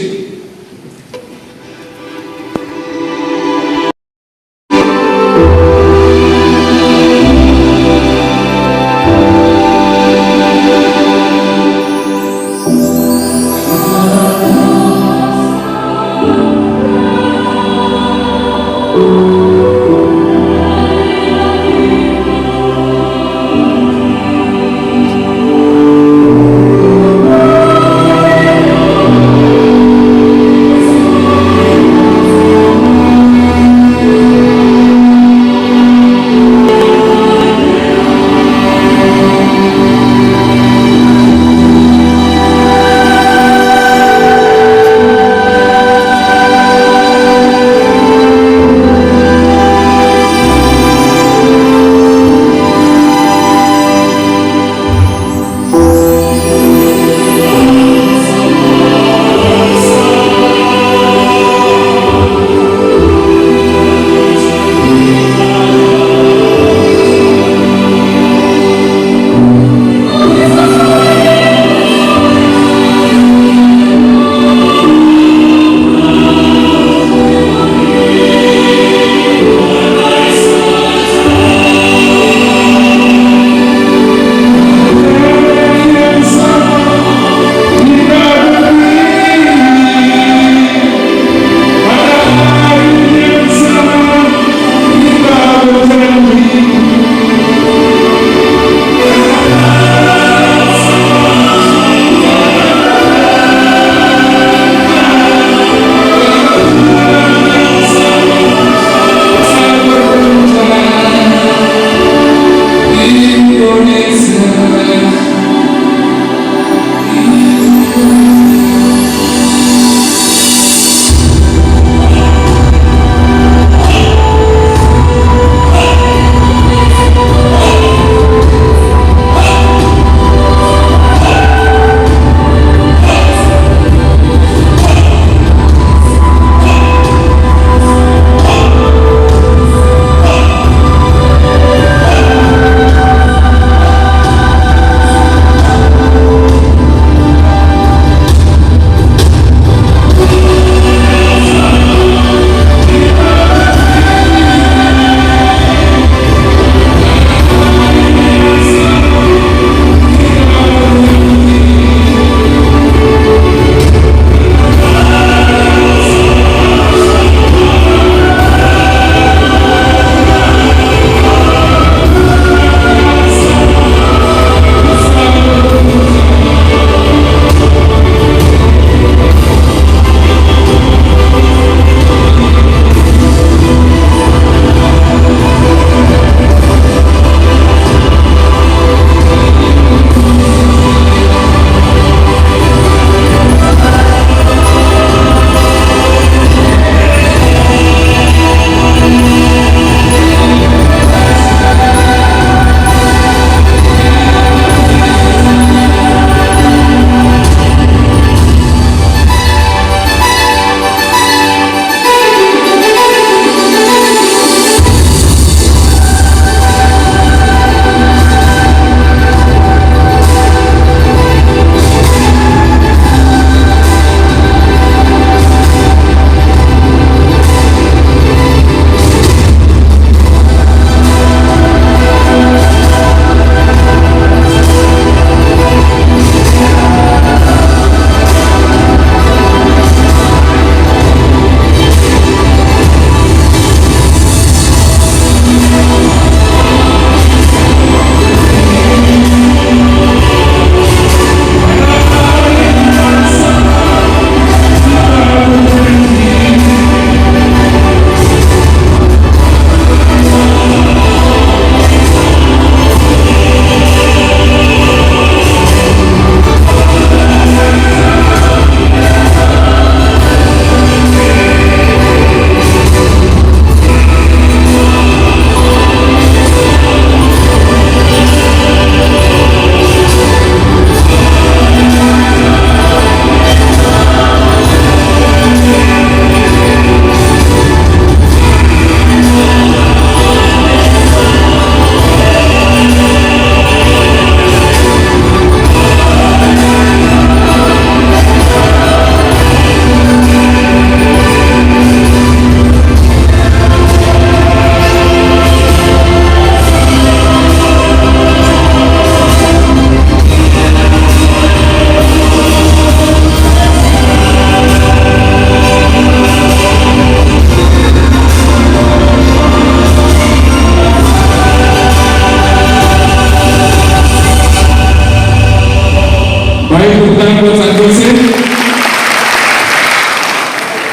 tangan buat San Jose.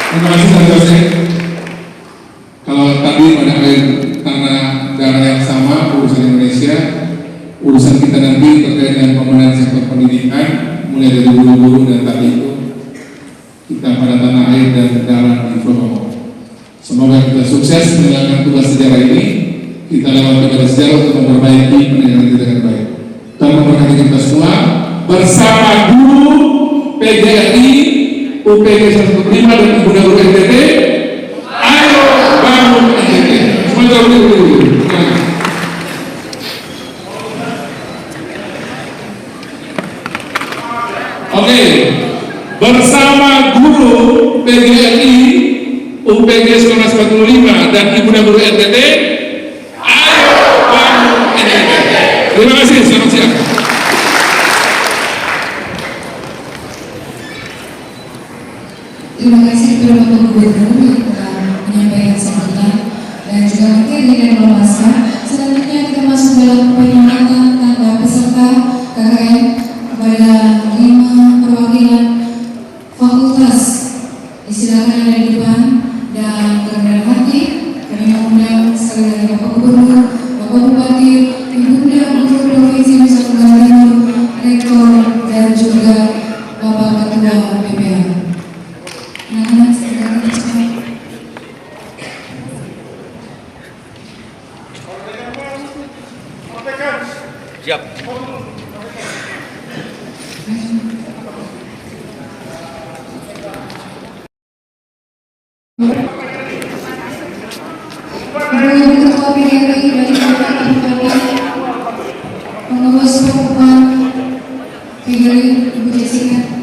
Terima kasih San Jose. Kalau tadi pada air tanah darah yang sama urusan Indonesia, urusan kita nanti terkait dengan pemenangan sektor pendidikan, mulai dari guru-guru dan tadi itu kita pada tanah air dan darah di Promo. Semoga kita sukses menjalankan tugas sejarah ini. Kita lewat tugas sejarah untuk memperbaiki pendidikan kita dengan baik. Dan memberkati kita semua bersama guru PGRI, UPG 105 dan Ibu Guru NTT. Ayo bangun NTT. Semoga dulu. Oke, bersama guru PGRI, UPG 1945 dan Ibu Guru NTT. Ayo bangun NTT. Terima kasih, selamat siang. Terima kasih kepada Bapak Gubernur yang telah menyampaikan sambutan dan juga materi dan memuaskan. Selanjutnya kita masuk dalam penyematan tanda peserta KKN kepada 5 perwakilan fakultas. Disilakan yang ada di depan dan kerendahan hati kami mengundang sekali lagi Bapak Gubernur, Bapak Bupati, Ibunda Guru Provinsi Nusa Tenggara Timur, Rektor dan juga Bapak Ketua BPH. Anak-anak segera cepat. Siap. Ibu Ketua PGRI dari Kabupaten Pengurus Papua PGRI Ibu Jessica.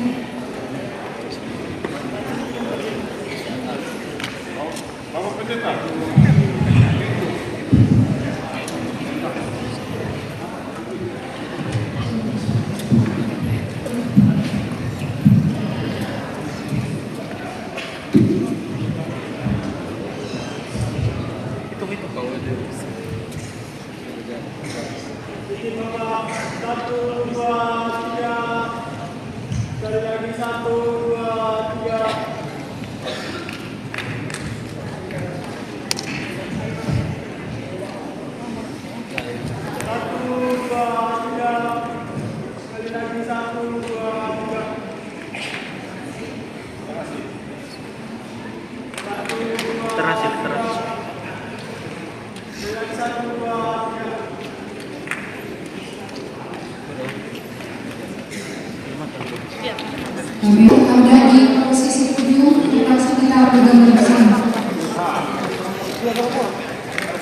Kami ada di posisi 7, langsung kita bergabung bersama.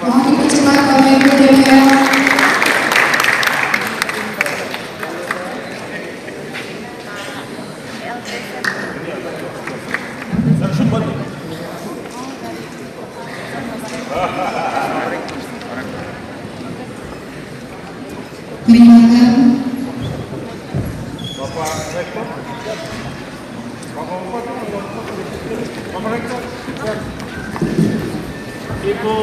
Mohon dipercepat Bapak Ibu DPR. Perkenalkan Bapak Rektor, Bapak Rektor, Ibu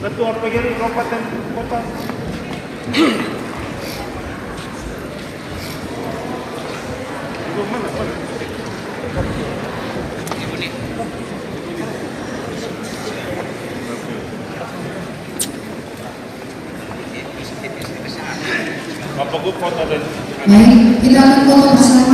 Ketua PGRI Kabupaten Kota. Ibu mana? Ibu nih. baik, kita akan foto bersama.